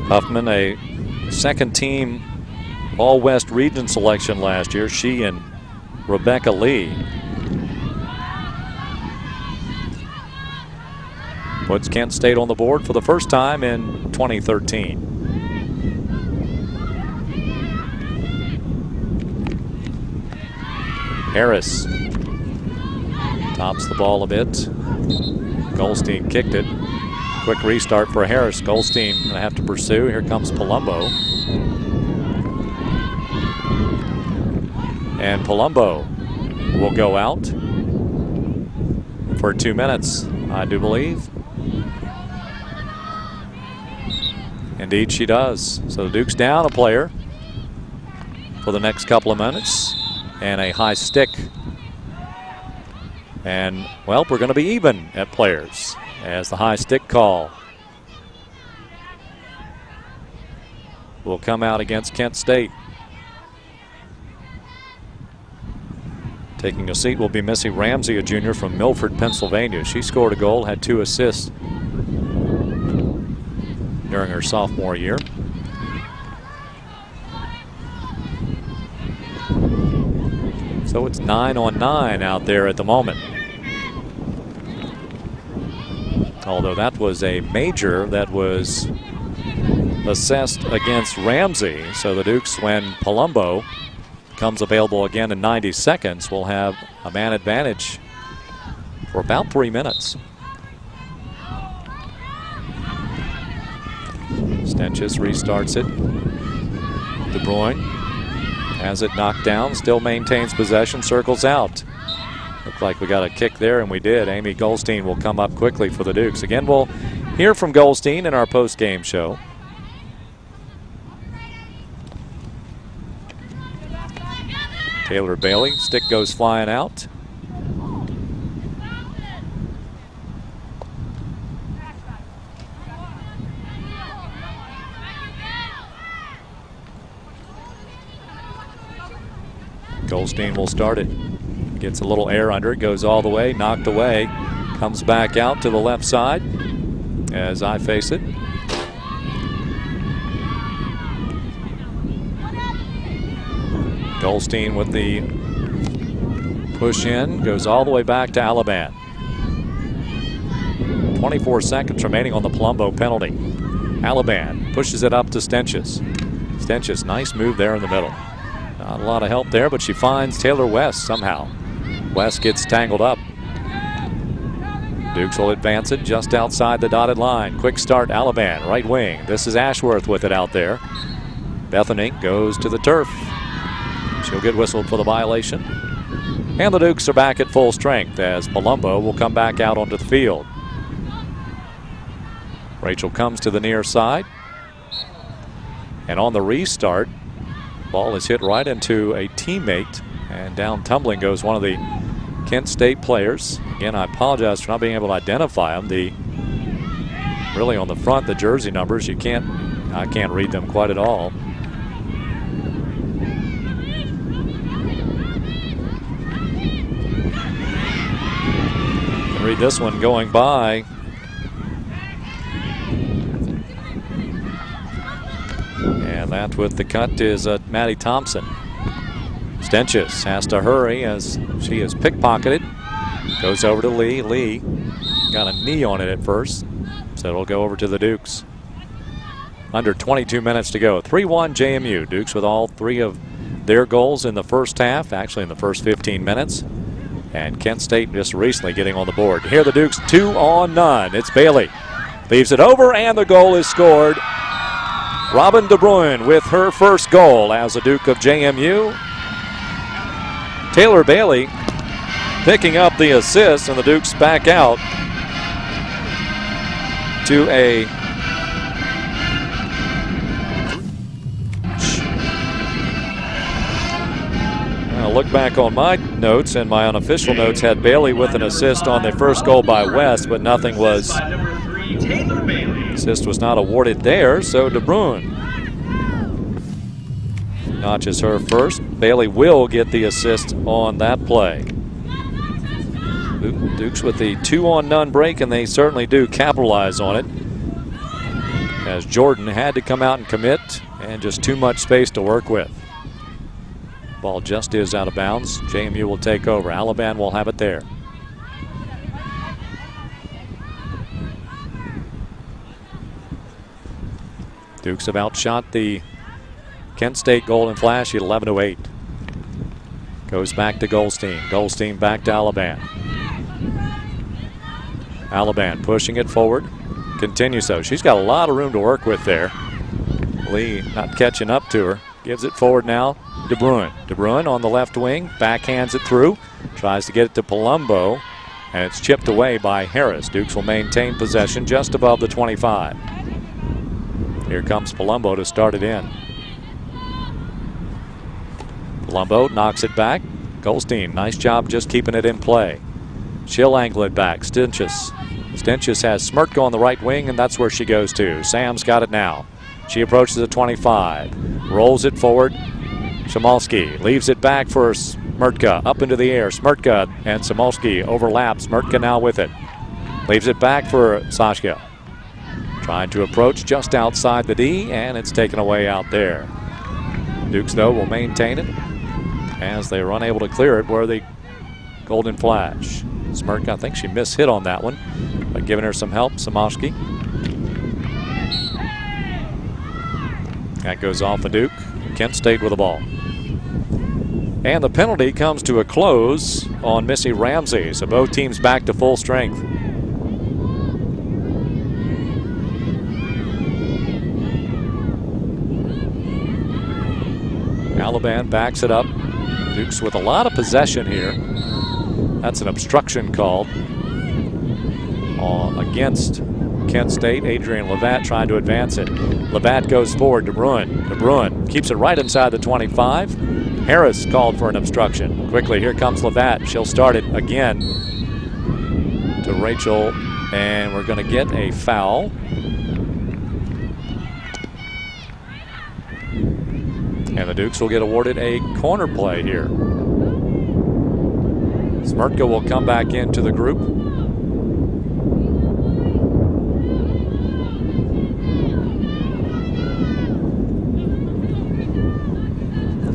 H: Huffman, a second team All-West region selection last year. She and Rebecca Lee. Puts Kent State on the board for the first time in 2013. Harris tops the ball a bit. Goldstein kicked it. Quick restart for Harris. Goldstein going to have to pursue. Here comes Palumbo. And Palumbo will go out for 2 minutes, I do believe. Indeed she does. So the Duke's down a player for the next couple of minutes. And a high stick. And, well, we're going to be even at players as the high stick call will come out against Kent State. Taking a seat will be Missy Ramsey, a junior from Milford, Pennsylvania. She scored a goal, had 2 assists during her sophomore year. So it's 9-on-9 out there at the moment. Although that was a major that was assessed against Ramsey. So the Dukes, when Palumbo comes available again in 90 seconds, will have a man advantage for about 3 minutes. Stenches restarts it. De Bruyne has it knocked down, still maintains possession, circles out. Looked like we got a kick there, and we did. Amy Goldstein will come up quickly for the Dukes. Again, we'll hear from Goldstein in our post-game show. Taylor Bailey, stick goes flying out. Goldstein will start it. Gets a little air under it, goes all the way, knocked away, comes back out to the left side as I face it. Goldstein with the push in, goes all the way back to Alaban. 24 seconds remaining on the Palumbo penalty. Alaban pushes it up to Stenches. Stenches, nice move there in the middle. Not a lot of help there, but she finds Taylor West somehow. West gets tangled up. Dukes will advance it just outside the dotted line. Quick start, Alaban, right wing. This is Ashworth with it out there. Bethany goes to the turf. She'll get whistled for the violation. And the Dukes are back at full strength as Palumbo will come back out onto the field. Rachel comes to the near side. And on the restart, ball is hit right into a teammate, and down tumbling goes one of the Kent State players. Again, I apologize for not being able to identify them. Really on the front, the jersey numbers, I can't read them quite at all. Read this one going by. And that with the cut is Maddie Thompson. Stenches has to hurry as she is pickpocketed. Goes over to Lee. Lee got a knee on it at first, so it'll go over to the Dukes. Under 22 minutes to go. 3-1 JMU. Dukes with all three of their goals in the first half, actually in the first 15 minutes. And Kent State just recently getting on the board. Here the Dukes 2-0. It's Bailey. Leaves it over, and the goal is scored. Robin De Bruyn with her first goal as a Duke of JMU. Taylor Bailey picking up the assist, and the Dukes back out to a I'll look back on my notes, and my unofficial notes had Bailey with an assist on the first goal by West, but nothing was. Assist was not awarded there, so De Bruyn notches her first. Bailey will get the assist on that play. Dukes with the 2-on-none break, and they certainly do capitalize on it, as Jordan had to come out and commit, and just too much space to work with. Ball just is out of bounds. JMU will take over. Alaban will have it there. Dukes have outshot the Kent State Golden Flash at 11-8. Goes back to Goldstein. Goldstein back to Alaban. Alaban pushing it forward. Continues so. She's got a lot of room to work with there. Lee not catching up to her. Gives it forward now. De Bruyn. De Bruyn on the left wing. Backhands it through. Tries to get it to Palumbo. And it's chipped away by Harris. Dukes will maintain possession just above the 25. Here comes Palumbo to start it in. Palumbo knocks it back. Goldstein, nice job just keeping it in play. She'll angle it back. Stenches. Stenches has Smirtka on the right wing, and that's where she goes to. Sam's got it now. She approaches the 25. Rolls it forward. Samolski leaves it back for Smirtka. Up into the air. Smirtka and Samolski overlap. Smirtka now with it. Leaves it back for Sasha. Trying to approach just outside the D, and it's taken away out there. Dukes, though, will maintain it as they were unable to clear it where the Golden Flash. Smirtka, I think she mishit on that one, but giving her some help, Samolski. That goes off the Duke. Kent State with the ball. And the penalty comes to a close on Missy Ramsey, so both teams back to full strength. Alaban backs it up. Dukes with a lot of possession here. That's an obstruction call against Kent State. Adrian Levat trying to advance it. Levat goes forward. DeBruin keeps it right inside the 25. Harris called for an obstruction. Quickly, here comes Levat. She'll start it again to Rachel, and we're going to get a foul. And the Dukes will get awarded a corner play here. Smirtka will come back into the group.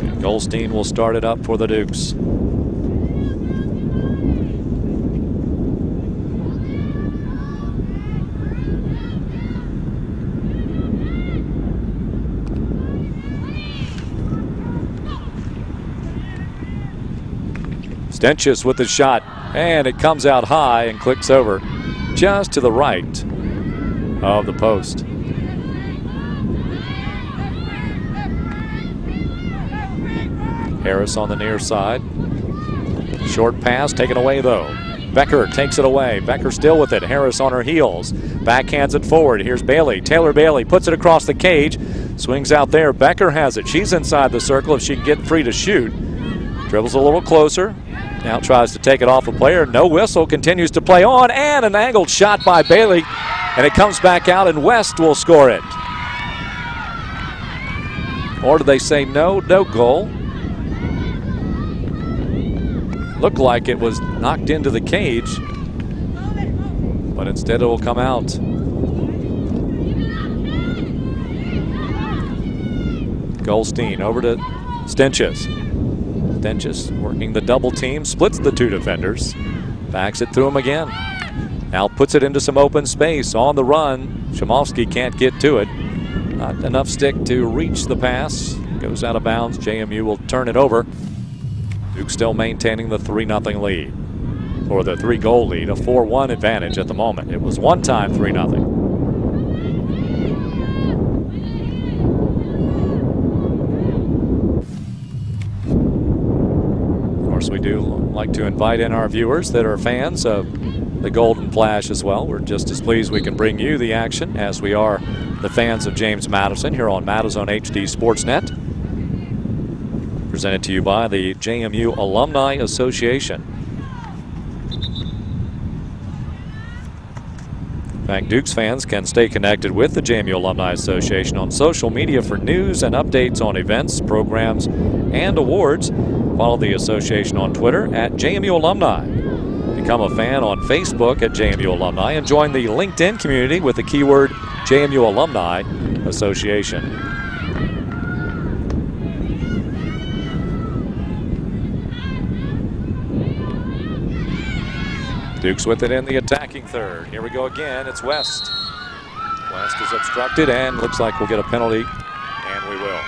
H: And Goldstein will start it up for the Dukes. Stenches with the shot, and it comes out high and clicks over just to the right of the post. Harris on the near side. Short pass taken away though. Becker takes it away. Becker still with it. Harris on her heels. Backhands it forward. Here's Bailey. Taylor Bailey puts it across the cage. Swings out there. Becker has it. She's inside the circle if she can get free to shoot. Dribbles a little closer. Now tries to take it off a player. No whistle. Continues to play on. And an angled shot by Bailey. And it comes back out, and West will score it. Or do they say no? No goal. Looked like it was knocked into the cage, but instead it will come out. Goldstein over to Stenches. Stenches working the double team, splits the two defenders, backs it through him again. Now puts it into some open space on the run. Shamovsky can't get to it. Not enough stick to reach the pass. Goes out of bounds. JMU will turn it over. Duke still maintaining the 3-0 lead, or the 3-goal lead, a 4-1 advantage at the moment. It was one time 3-0. Of course, we do like to invite in our viewers that are fans of the Golden Flash as well. We're just as pleased we can bring you the action as we are the fans of James Madison here on Madison HD Sportsnet. Presented to you by the JMU Alumni Association. In fact, Dukes fans can stay connected with the JMU Alumni Association on social media for news and updates on events, programs, and awards. Follow the association on Twitter at JMU Alumni. Become a fan on Facebook at JMU Alumni and join the LinkedIn community with the keyword JMU Alumni Association. Dukes with it in the attacking third. Here we go again. It's West. West is obstructed and looks like we'll get a penalty, and we will.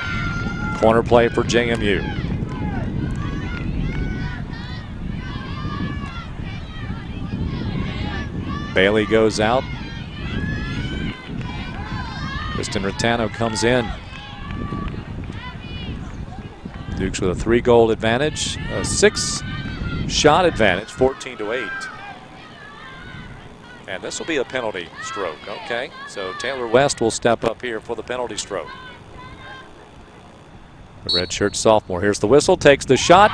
H: Corner play for JMU. Bailey goes out. Kristen Rattano comes in. Dukes with a 3-goal advantage, a 6-shot advantage, 14-8. And this will be a penalty stroke, okay? So Taylor West will step up here for the penalty stroke. The redshirt sophomore, here's the whistle, takes the shot,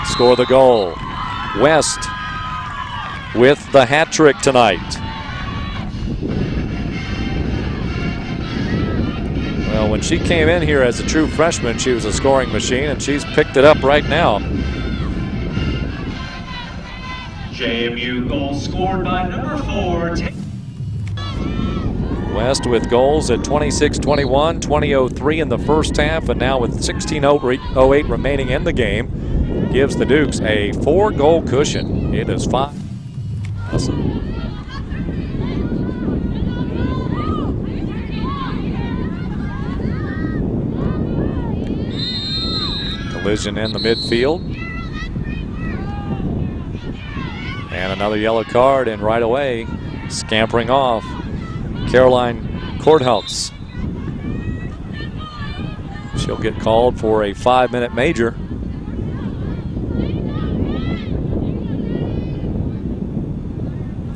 H: score the goal. West with the hat trick tonight. Well, when she came in here as a true freshman, she was a scoring machine, and she's picked it up right now.
I: JMU goal scored by number 4.
H: West with goals at 26-21, 20:03 in the first half, and now with 16:08 remaining in the game, gives the Dukes a 4-goal cushion. It is 5. Collision in the midfield. And another yellow card, and right away, scampering off, Caroline Courthouse. She'll get called for a 5-minute major.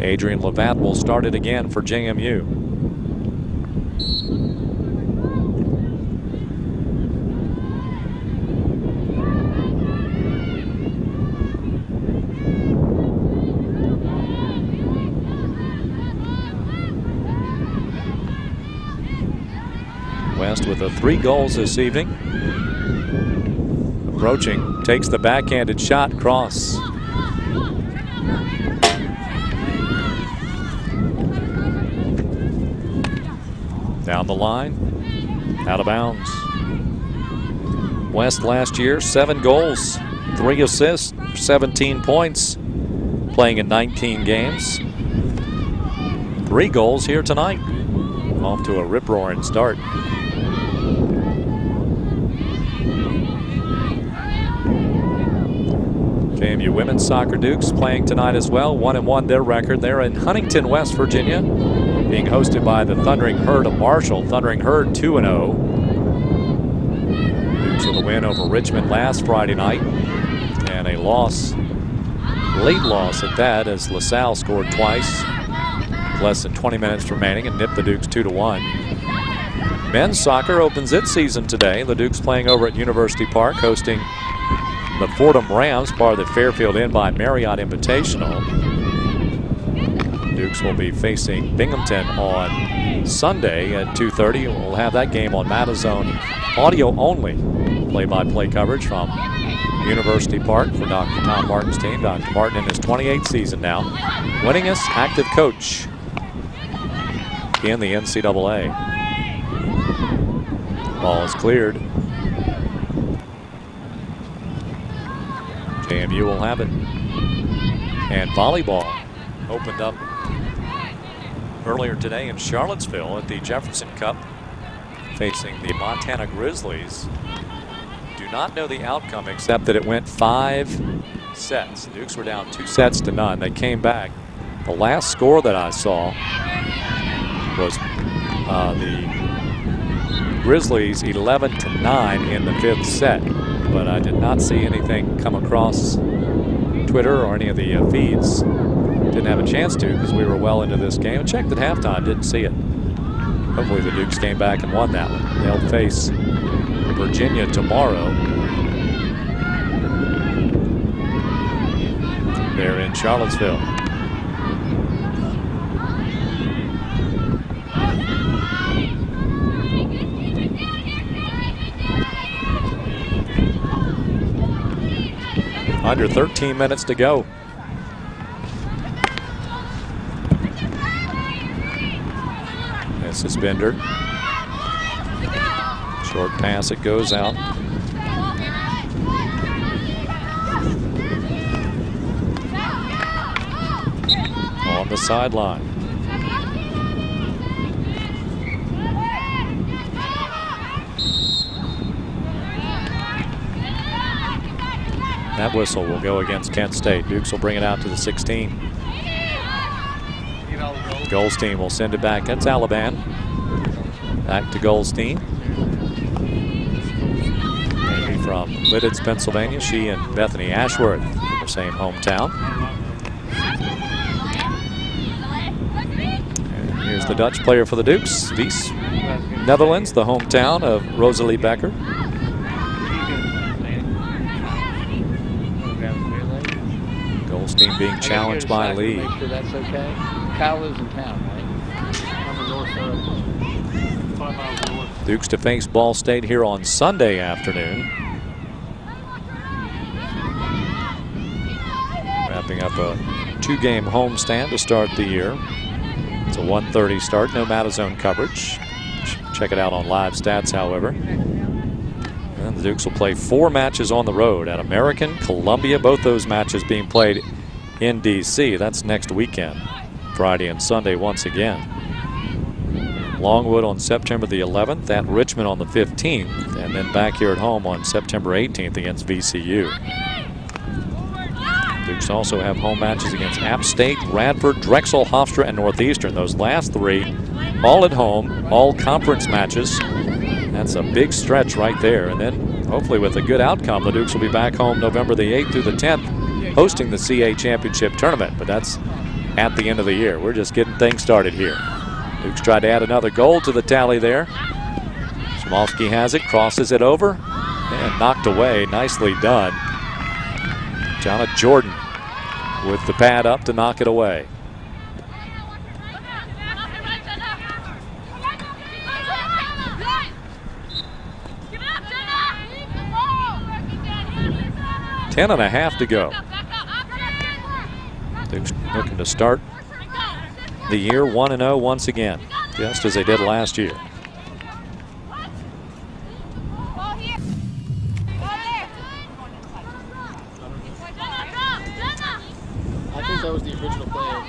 H: Adrian Levat will start it again for JMU. West with 3 goals this evening. Approaching, takes the backhanded shot, cross. Down the line, out of bounds. West last year, 7 goals, 3 assists, 17 points, playing in 19 games. 3 goals here tonight. Off to a rip-roaring start. JMU women's soccer Dukes playing tonight as well. 1-1 their record. They're in Huntington, West Virginia, being hosted by the Thundering Herd of Marshall. Thundering Herd 2-0. Dukes with a win over Richmond last Friday night, and a loss, late loss at that, as LaSalle scored twice. Less than 20 minutes remaining and nipped the Dukes 2-1. Men's soccer opens its season today. The Dukes playing over at University Park, hosting the Fordham Rams, part of the Fairfield Inn by Marriott Invitational. Dukes will be facing Binghamton on Sunday at 2:30. We'll have that game on Madison audio only. Play-by-play coverage from University Park for Dr. Tom Martin's team. Dr. Martin in his 28th season now. Winningest active coach in the NCAA. Ball is cleared. JMU will have it. And volleyball opened up earlier today in Charlottesville at the Jefferson Cup, facing the Montana Grizzlies. Do not know the outcome except that it went 5 sets. The Dukes were down 2-0. They came back. The last score that I saw was the Grizzlies 11-9 in the 5th set. But I did not see anything come across Twitter or any of the feeds. Didn't have a chance to because we were well into this game. I checked at halftime, didn't see it. Hopefully the Dukes came back and won that one. They'll face Virginia tomorrow. They're in Charlottesville. Under 13 minutes to go. This is Bender. Short pass, it goes out. On the sideline. That whistle will go against Kent State. Dukes will bring it out to the 16. Goldstein will send it back. That's Alaban. Back to Goldstein. Amy from Lidditz, Pennsylvania. She and Bethany Ashworth, the same hometown. And here's the Dutch player for the Dukes, Wies, Netherlands, the hometown of Rosalie Becker. Goldstein being challenged by Lee.
M: Make sure that's okay. Kyle lives in town, right? On the north side. 5 miles north.
H: Dukes to face Ball State here on Sunday afternoon. Wrapping up a 2-game homestand to start the year. It's a 1:30 start, no Madison coverage. Check it out on live stats, however. And the Dukes will play 4 matches on the road at American, Columbia, both those matches being played in D.C. That's next weekend, Friday and Sunday once again. Longwood on September the 11th, at Richmond on the 15th, and then back here at home on September 18th against VCU. Dukes also have home matches against App State, Radford, Drexel, Hofstra, and Northeastern. Those last 3 all at home, all conference matches. That's a big stretch right there. And then hopefully with a good outcome, the Dukes will be back home November the 8th through the 10th, hosting the CA Championship Tournament. But that's at the end of the year. We're just getting things started here. Dukes tried to add another goal to the tally there. Chmowski has it, crosses it over, and knocked away. Nicely done. Jonna Jordan with the pad up to knock it away. Ten and a half to go. Dukes looking to start the year 1-0 once again, just as they did last year.
K: I think that was the original plan.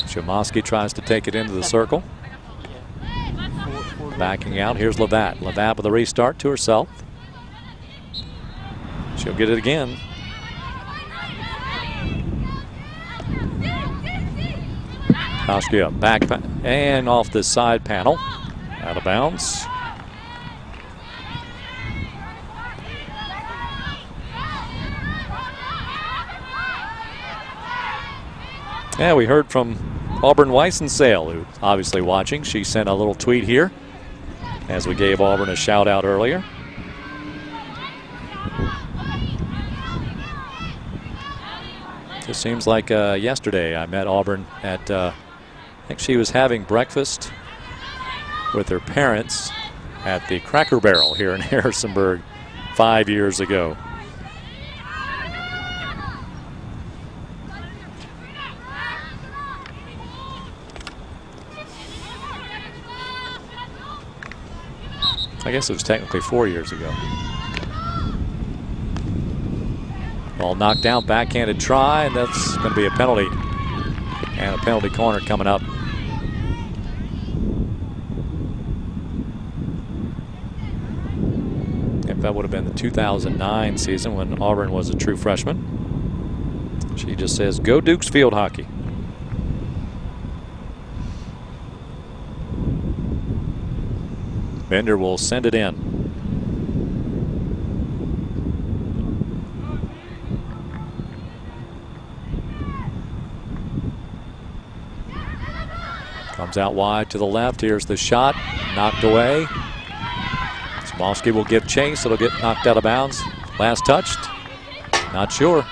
H: Chmowski tries to take it into the circle. Backing out, here's Levat. Levat with a restart to herself. She'll get it again. Koski up, back and off the side panel. Out of bounds. Yeah, we heard from Auburn Weissensale, who's obviously watching. She sent a little tweet here as we gave Auburn a shout out earlier. Just seems like yesterday I met Auburn at, I think she was having breakfast with her parents at the Cracker Barrel here in Harrisonburg 5 years ago. I guess it was technically 4 years ago. Ball knocked down, backhanded try, and that's going to be a penalty. And a penalty corner coming up. If that would have been the 2009 season when Auburn was a true freshman. She just says, "Go Dukes field hockey." Bender will send it in. Comes out wide to the left. Here's the shot. Knocked away. Chmowski will give chase. It'll get knocked out of bounds. Last touched. Not sure.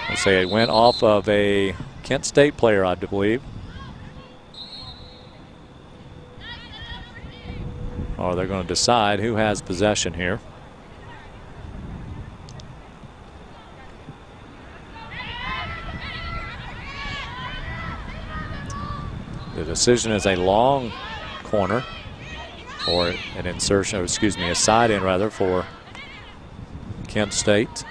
H: I'll say it went off of a Kent State player, I believe. Or they're going to decide who has possession here. The decision is a long corner, or an insertion, or excuse me, a side in rather, for Kent State.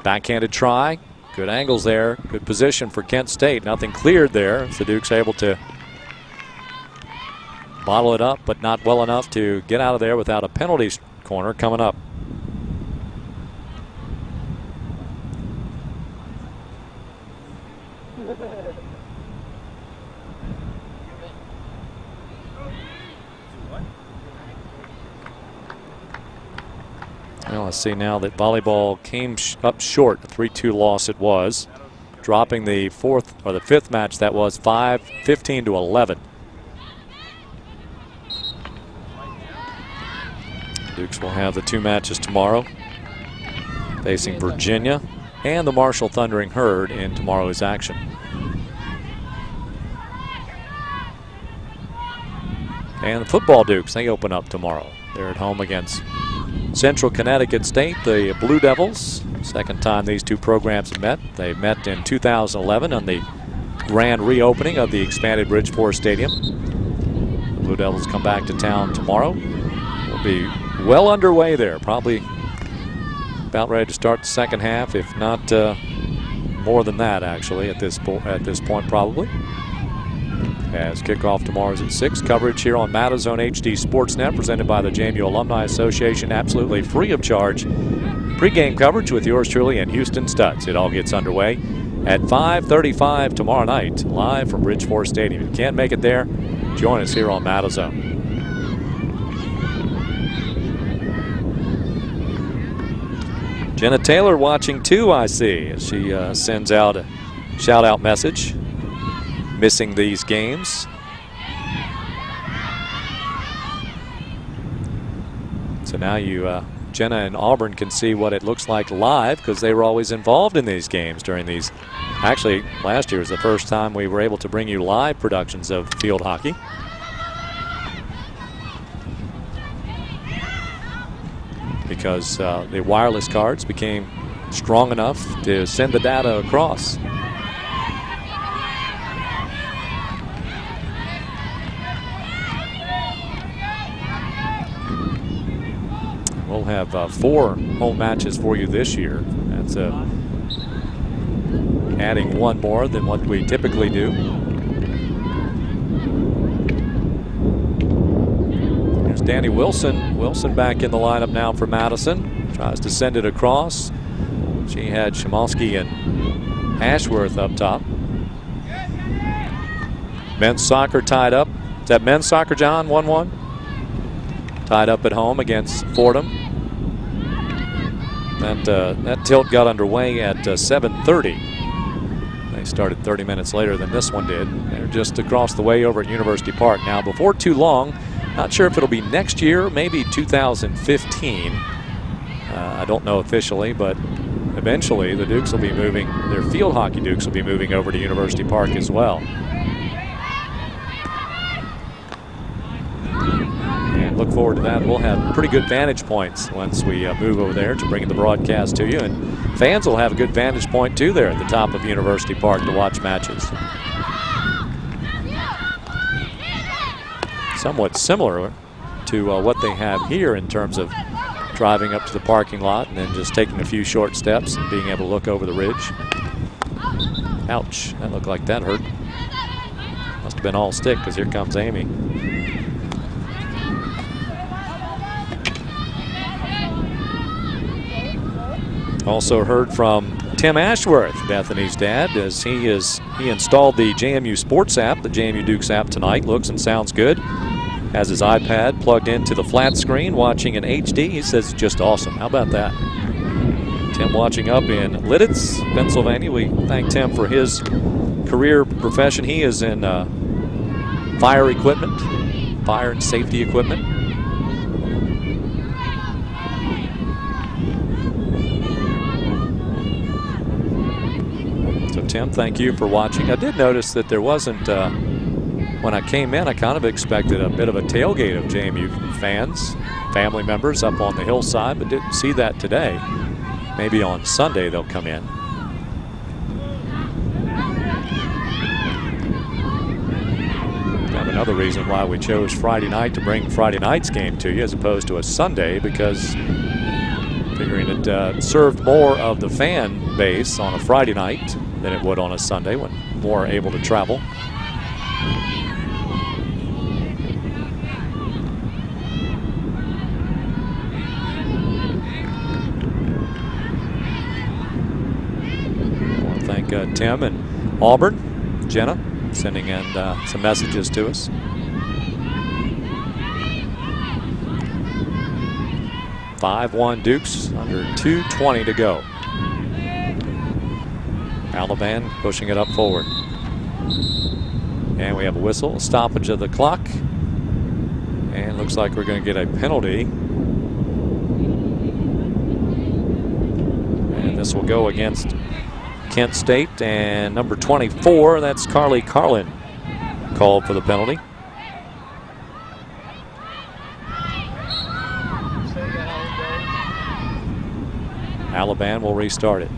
H: Backhanded try. Good angles there. Good position for Kent State. Nothing cleared there. The Dukes able to bottle it up, but not well enough to get out of there without a penalty corner coming up. Well, let's see now that volleyball came up short. A 3-2 loss it was, dropping the fourth or the fifth match. That was 15 to 11. Dukes will have the two matches tomorrow, facing Virginia and the Marshall Thundering Herd in tomorrow's action. And the football Dukes, they open up tomorrow. They're at home against Central Connecticut State, the Blue Devils. Second time these two programs have met. They met in 2011 on the grand reopening of the expanded Bridgeport Stadium. The Blue Devils come back to town tomorrow. We'll be well underway there, probably about ready to start the second half, if not more than that actually at this point probably. As kickoff tomorrow is at 6. Coverage here on Madison HD Sportsnet, presented by the JMU Alumni Association, absolutely free of charge. Pre-game coverage with yours truly and Houston Studs. It all gets underway at 5:35 tomorrow night, live from Bridgeport Stadium. If you can't make it there, join us here on Madison. Jenna Taylor watching too, I see, as she sends out a shout-out message, missing these games. So now you, Jenna and Auburn can see what it looks like live because they were always involved in these games during these. Actually, last year was the first time we were able to bring you live productions of field hockey. Because the wireless cards became strong enough to send the data across. We'll have 4 home matches for you this year. That's adding 1 more than what we typically do. Here's Danny Wilson. Wilson back in the lineup now for Madison. Tries to send it across. She had Shimolsky and Ashworth up top. Men's soccer tied up. Is that men's soccer, John? 1-1? Tied up at home against Fordham. That tilt got underway at 7:30. They started 30 minutes later than this one did. They're just across the way over at University Park. Now, before too long, not sure if it'll be next year, maybe 2015. I don't know officially, but eventually the Dukes will be moving, their field hockey Dukes will be moving over to University Park as well. Look forward to that. We'll have pretty good vantage points once we move over there to bring the broadcast to you. And fans will have a good vantage point too there at the top of University Park to watch matches. Somewhat similar to what they have here in terms of driving up to the parking lot and then just taking a few short steps and being able to look over the ridge. Ouch, that looked like that hurt. Must have been all stick because here comes Amy. Also heard from Tim Ashworth, Bethany's dad, as he installed the JMU Sports app, the JMU Dukes app tonight. Looks and sounds good. Has his iPad plugged into the flat screen, watching in HD. He says it's just awesome. How about that? Tim watching up in Lidditz, Pennsylvania. We thank Tim for his career profession. He is in fire equipment, fire and safety equipment. Tim, thank you for watching. I did notice that there wasn't, when I came in, I kind of expected a bit of a tailgate of JMU fans, family members up on the hillside, but didn't see that today. Maybe on Sunday they'll come in. Kind of another reason why we chose Friday night to bring Friday night's game to you as opposed to a Sunday, because figuring it served more of the fan base on a Friday night than it would on a Sunday when more are able to travel. I want to thank Tim and Auburn, Jenna, sending in some messages to us. (5-1) Dukes, under 2:20 to go. Alaban pushing it up forward. And we have a whistle, a stoppage of the clock. And looks like we're going to get a penalty. And this will go against Kent State. And number 24, that's Carly Carlin, called for the penalty. Alaban will restart it.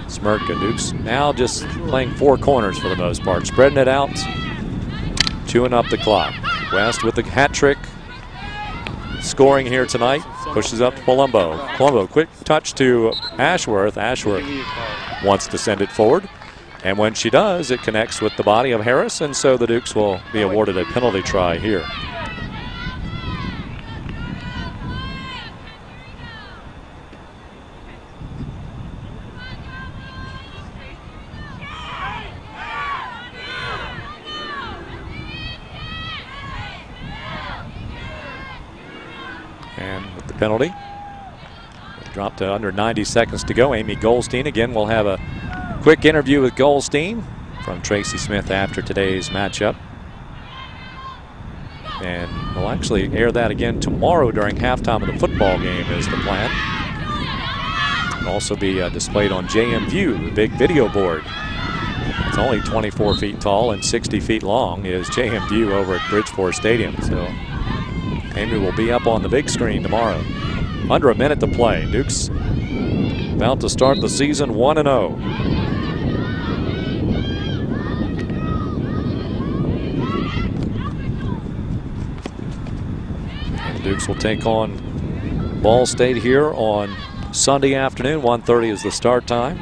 H: Smirka, Dukes now just playing 4 corners for the most part, spreading it out, chewing up the clock. West with the hat trick, scoring here tonight, pushes up to Palumbo. Palumbo, quick touch to Ashworth. Ashworth wants to send it forward, and when she does, it connects with the body of Harris, and so the Dukes will be awarded a penalty try here. penalty. Dropped to under 90 seconds to go. Amy Goldstein again will have a quick interview with Goldstein from Tracy Smith after today's matchup. And we'll actually air that again tomorrow during halftime of the football game is the plan. It'll also be displayed on JMU, the big video board. It's only 24 feet tall and 60 feet long is JMU over at Bridgeport Stadium. So Amy will be up on the big screen tomorrow. Under a minute to play. Dukes about to start the season 1-0. And the Dukes will take on Ball State here on Sunday afternoon. 1:30 is the start time.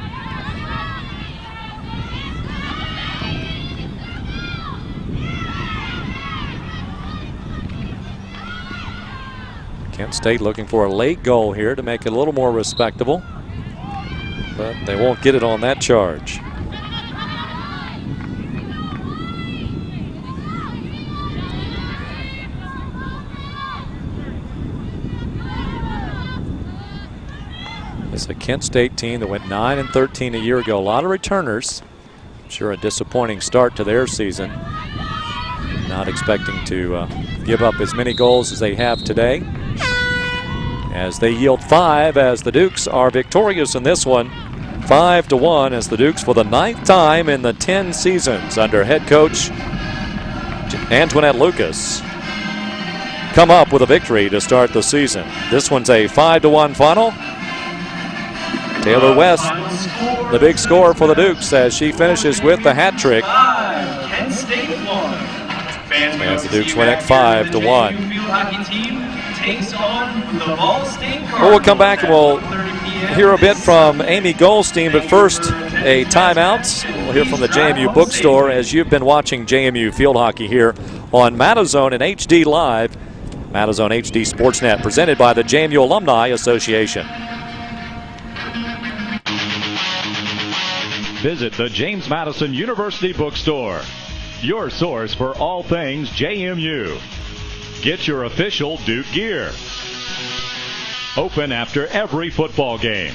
H: Kent State looking for a late goal here to make it a little more respectable, but they won't get it on that charge. It's a Kent State team that went 9-13 a year ago. A lot of returners. I'm sure a disappointing start to their season. Not expecting to give up as many goals as they have today, as they yield 5 as the Dukes are victorious in this one. 5-1 as the Dukes for the 9th time in the 10 seasons under head coach Antoinette Lucas come up with a victory to start the season. This one's a 5-1 final. Taylor West, the big score for the Dukes as she finishes with the hat trick.
I: Kent State 1.
H: As the Dukes win at 5-1.
I: Takes on the Ball State Cardinals.
H: Well, we'll come back and we'll hear a bit from Amy Goldstein, but first a timeout. We'll hear from the JMU bookstore as you've been watching JMU field hockey here on Matazone and HD Live. Matazone HD Sportsnet presented by the JMU Alumni Association.
F: Visit the James Madison University bookstore, your source for all things JMU. Get your official Duke gear. Open after every football game.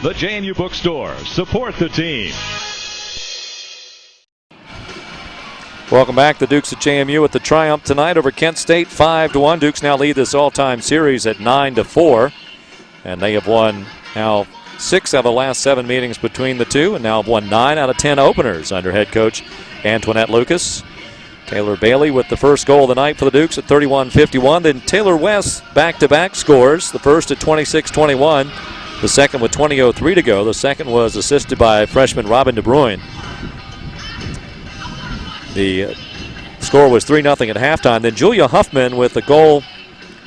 F: The JMU bookstore. Support the team.
H: Welcome back. The Dukes at JMU with the triumph tonight over Kent State, 5-1. Dukes now lead this all-time series at 9-4. And they have won now 6 out of the last 7 meetings between the two, and now have won 9 out of 10 openers under head coach Antoinette Lucas. Taylor Bailey with the first goal of the night for the Dukes at 31-51. Then Taylor West back-to-back scores, the first at 26-21, the second with 20:03 to go. The second was assisted by freshman Robin De Bruyne. The score was 3-0 at halftime. Then Julia Huffman with the goal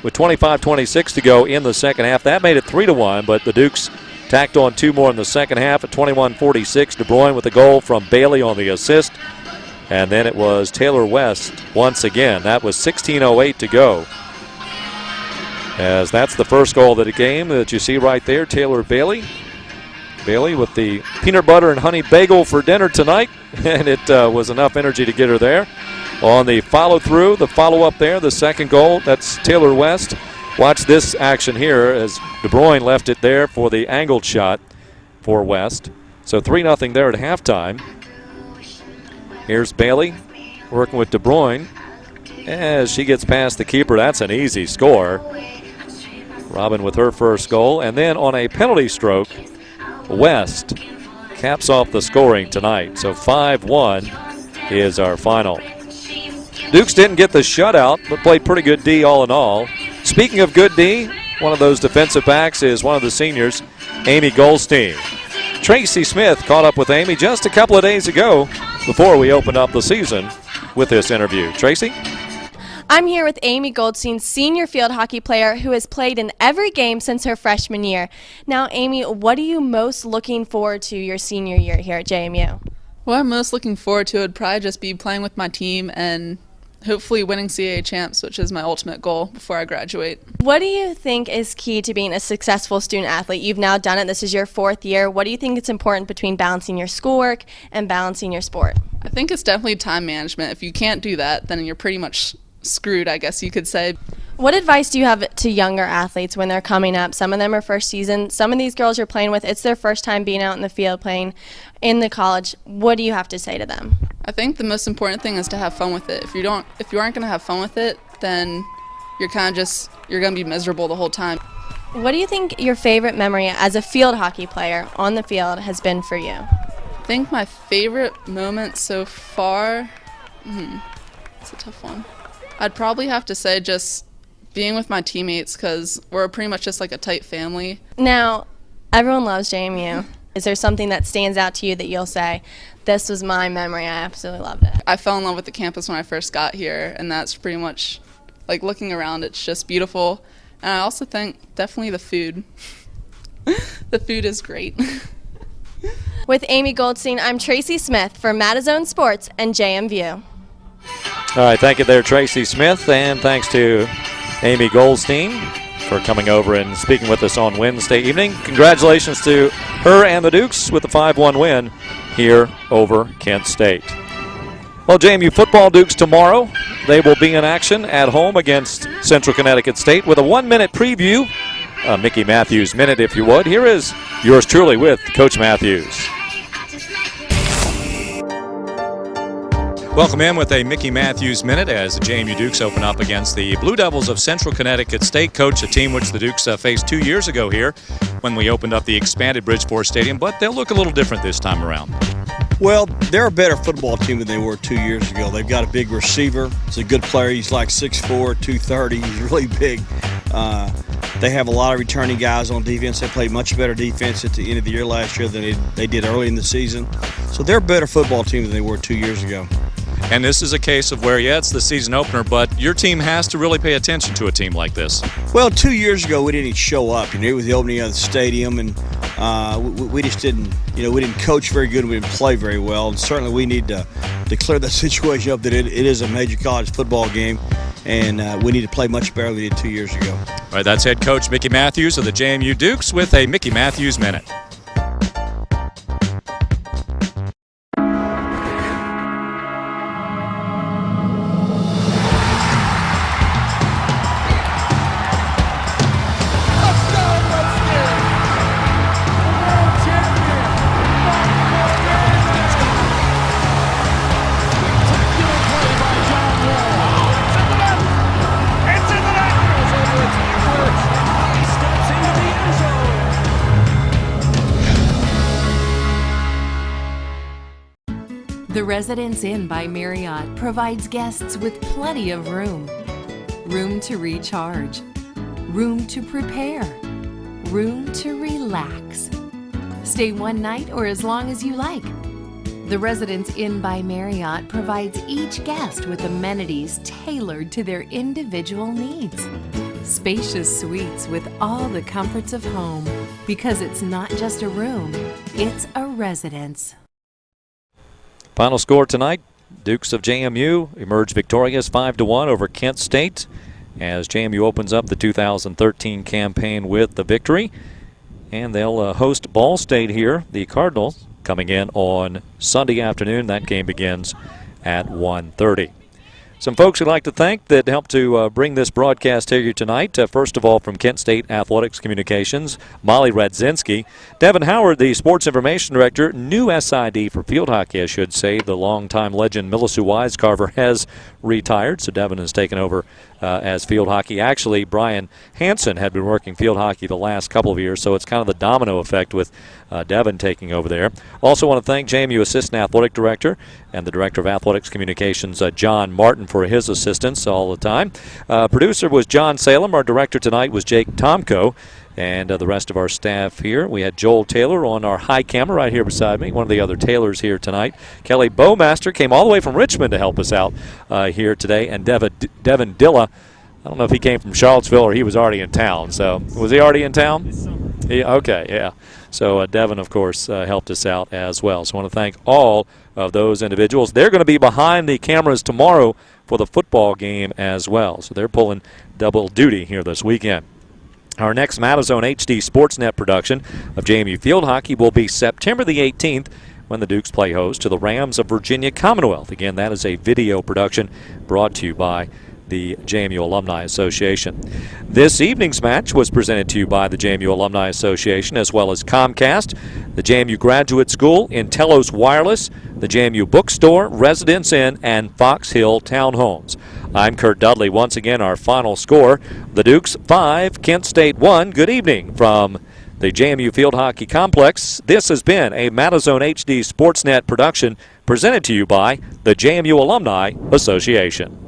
H: with 25:26 to go in the second half. That made it 3-1, but the Dukes tacked on 2 more in the second half at 21:46. De Bruyne with a goal from Bailey on the assist. And then it was Taylor West once again. That was 16:08 to go. As that's the first goal of the game that you see right there, Taylor Bailey. Bailey with the peanut butter and honey bagel for dinner tonight, and it was enough energy to get her there. On the follow-through, the follow-up there, the second goal, that's Taylor West. Watch this action here as De Bruyne left it there for the angled shot for West. So 3-0 there at halftime. Here's Bailey working with De Bruyne. As she gets past the keeper, that's an easy score. Robin with her first goal. And then on a penalty stroke, West caps off the scoring tonight. So 5-1 is our final. Dukes didn't get the shutout, but played pretty good D all in all. Speaking of good D, one of those defensive backs is one of the seniors, Amy Goldstein. Tracy Smith caught up with Amy just a couple of days ago before we opened up the season with this interview. Tracy?
N: I'm here with Amy Goldstein, senior field hockey player who has played in every game since her freshman year. Now, Amy, what are you most looking forward to your senior year here at JMU?
O: What I'm most looking forward to would probably just be playing with my team and hopefully winning CAA champs, which is my ultimate goal before I graduate.
N: What do you think is key to being a successful student athlete? You've now done it. This is your 4th year. What do you think is important between balancing your schoolwork and balancing your sport?
O: I think it's definitely time management. If you can't do that, then you're pretty much screwed, I guess you could say.
N: What advice do you have to younger athletes when they're coming up? Some of them are first season. Some of these girls you're playing with, it's their first time being out in the field playing in the college. What do you have to say to them?
O: I think the most important thing is to have fun with it. If you aren't going to have fun with it, then you're going to be miserable the whole time.
N: What do you think your favorite memory as a field hockey player on the field has been for you?
O: I think my favorite moment so far, it's a tough one. I'd probably have to say just being with my teammates, because we're pretty much just like a tight family.
N: Now, everyone loves JMU. Is there something that stands out to you that you'll say, this was my memory, I absolutely loved it?
O: I fell in love with the campus when I first got here, and that's pretty much, like, looking around, it's just beautiful. And I also think definitely the food. The food is great.
N: With Amy Goldstein, I'm Tracy Smith for Madison Sports and JMU.
H: All right, thank you there, Tracy Smith, and thanks to Amy Goldstein for coming over and speaking with us on Wednesday evening. Congratulations to her and the Dukes with the 5-1 win here over Kent State. Well, JMU football Dukes tomorrow. They will be in action at home against Central Connecticut State with a 1-minute preview. Mickey Matthews minute, if you would. Here is yours truly with Coach Matthews. Welcome in with a Mickey Matthews Minute as the JMU Dukes open up against the Blue Devils of Central Connecticut State. Coach, a team which the Dukes faced 2 years ago here when we opened up the expanded Bridgeport Stadium, but they'll look a little different this time around.
P: Well, they're a better football team than they were 2 years ago. They've got a big receiver. He's a good player. He's like 6'4", 230. He's really big. They have a lot of returning guys on defense. They played much better defense at the end of the year last year than they did early in the season. So they're a better football team than they were 2 years ago.
H: And this is a case of where, yeah, it's the season opener, but your team has to really pay attention to a team like this.
P: Well, 2 years ago, we didn't show up. It was the opening of the stadium, and we just didn't, we didn't coach very good and we didn't play very well. And certainly we need to clear that situation up that it is a major college football game, and we need to play much better than we did 2 years ago.
H: All right, that's head coach Mickey Matthews of the JMU Dukes with a Mickey Matthews Minute.
J: The Residence Inn by Marriott provides guests with plenty of room. Room to recharge. Room to prepare. Room to relax. Stay one night or as long as you like. The Residence Inn by Marriott provides each guest with amenities tailored to their individual needs. Spacious suites with all the comforts of home, because it's not just a room, it's a residence.
H: Final score tonight, Dukes of JMU emerge victorious 5-1 over Kent State as JMU opens up the 2013 campaign with the victory. And they'll host Ball State here, the Cardinals, coming in on Sunday afternoon. That game begins at 1:30. Some folks we'd like to thank that helped to bring this broadcast to you tonight. First of all, from Kent State Athletics Communications, Molly Radzinski. Devin Howard, the Sports Information Director, new SID for field hockey, I should say. The longtime legend Milisu Wisecarver has retired, so Devin has taken over as field hockey. Actually, Brian Hansen had been working field hockey the last couple of years, so it's kind of the domino effect with Devin taking over there. Also want to thank JMU Assistant Athletic Director and the Director of Athletics Communications, John Martin, for his assistance all the time. Producer was John Salem. Our director tonight was Jake Tomko. And the rest of our staff here, we had Joel Taylor on our high camera right here beside me, one of the other Taylors here tonight. Kelly Bowmaster came all the way from Richmond to help us out here today. And Devin Dilla, I don't know if he came from Charlottesville or he was already in town. So, was he already in town? Yeah, okay, yeah. So Devin, of course, helped us out as well. So I want to thank all of those individuals. They're going to be behind the cameras tomorrow for the football game as well. So they're pulling double duty here this weekend. Our next Madison HD Sportsnet production of JMU Field Hockey will be September the 18th when the Dukes play host to the Rams of Virginia Commonwealth. Again, that is a video production brought to you by the JMU Alumni Association. This evening's match was presented to you by the JMU Alumni Association as well as Comcast, the JMU Graduate School, Intellos Wireless, the JMU Bookstore, Residence Inn, and Fox Hill Townhomes. I'm Kurt Dudley. Once again, our final score, the Dukes 5, Kent State 1. Good evening from the JMU Field Hockey Complex. This has been a Madison HD Sportsnet production presented to you by the JMU Alumni Association.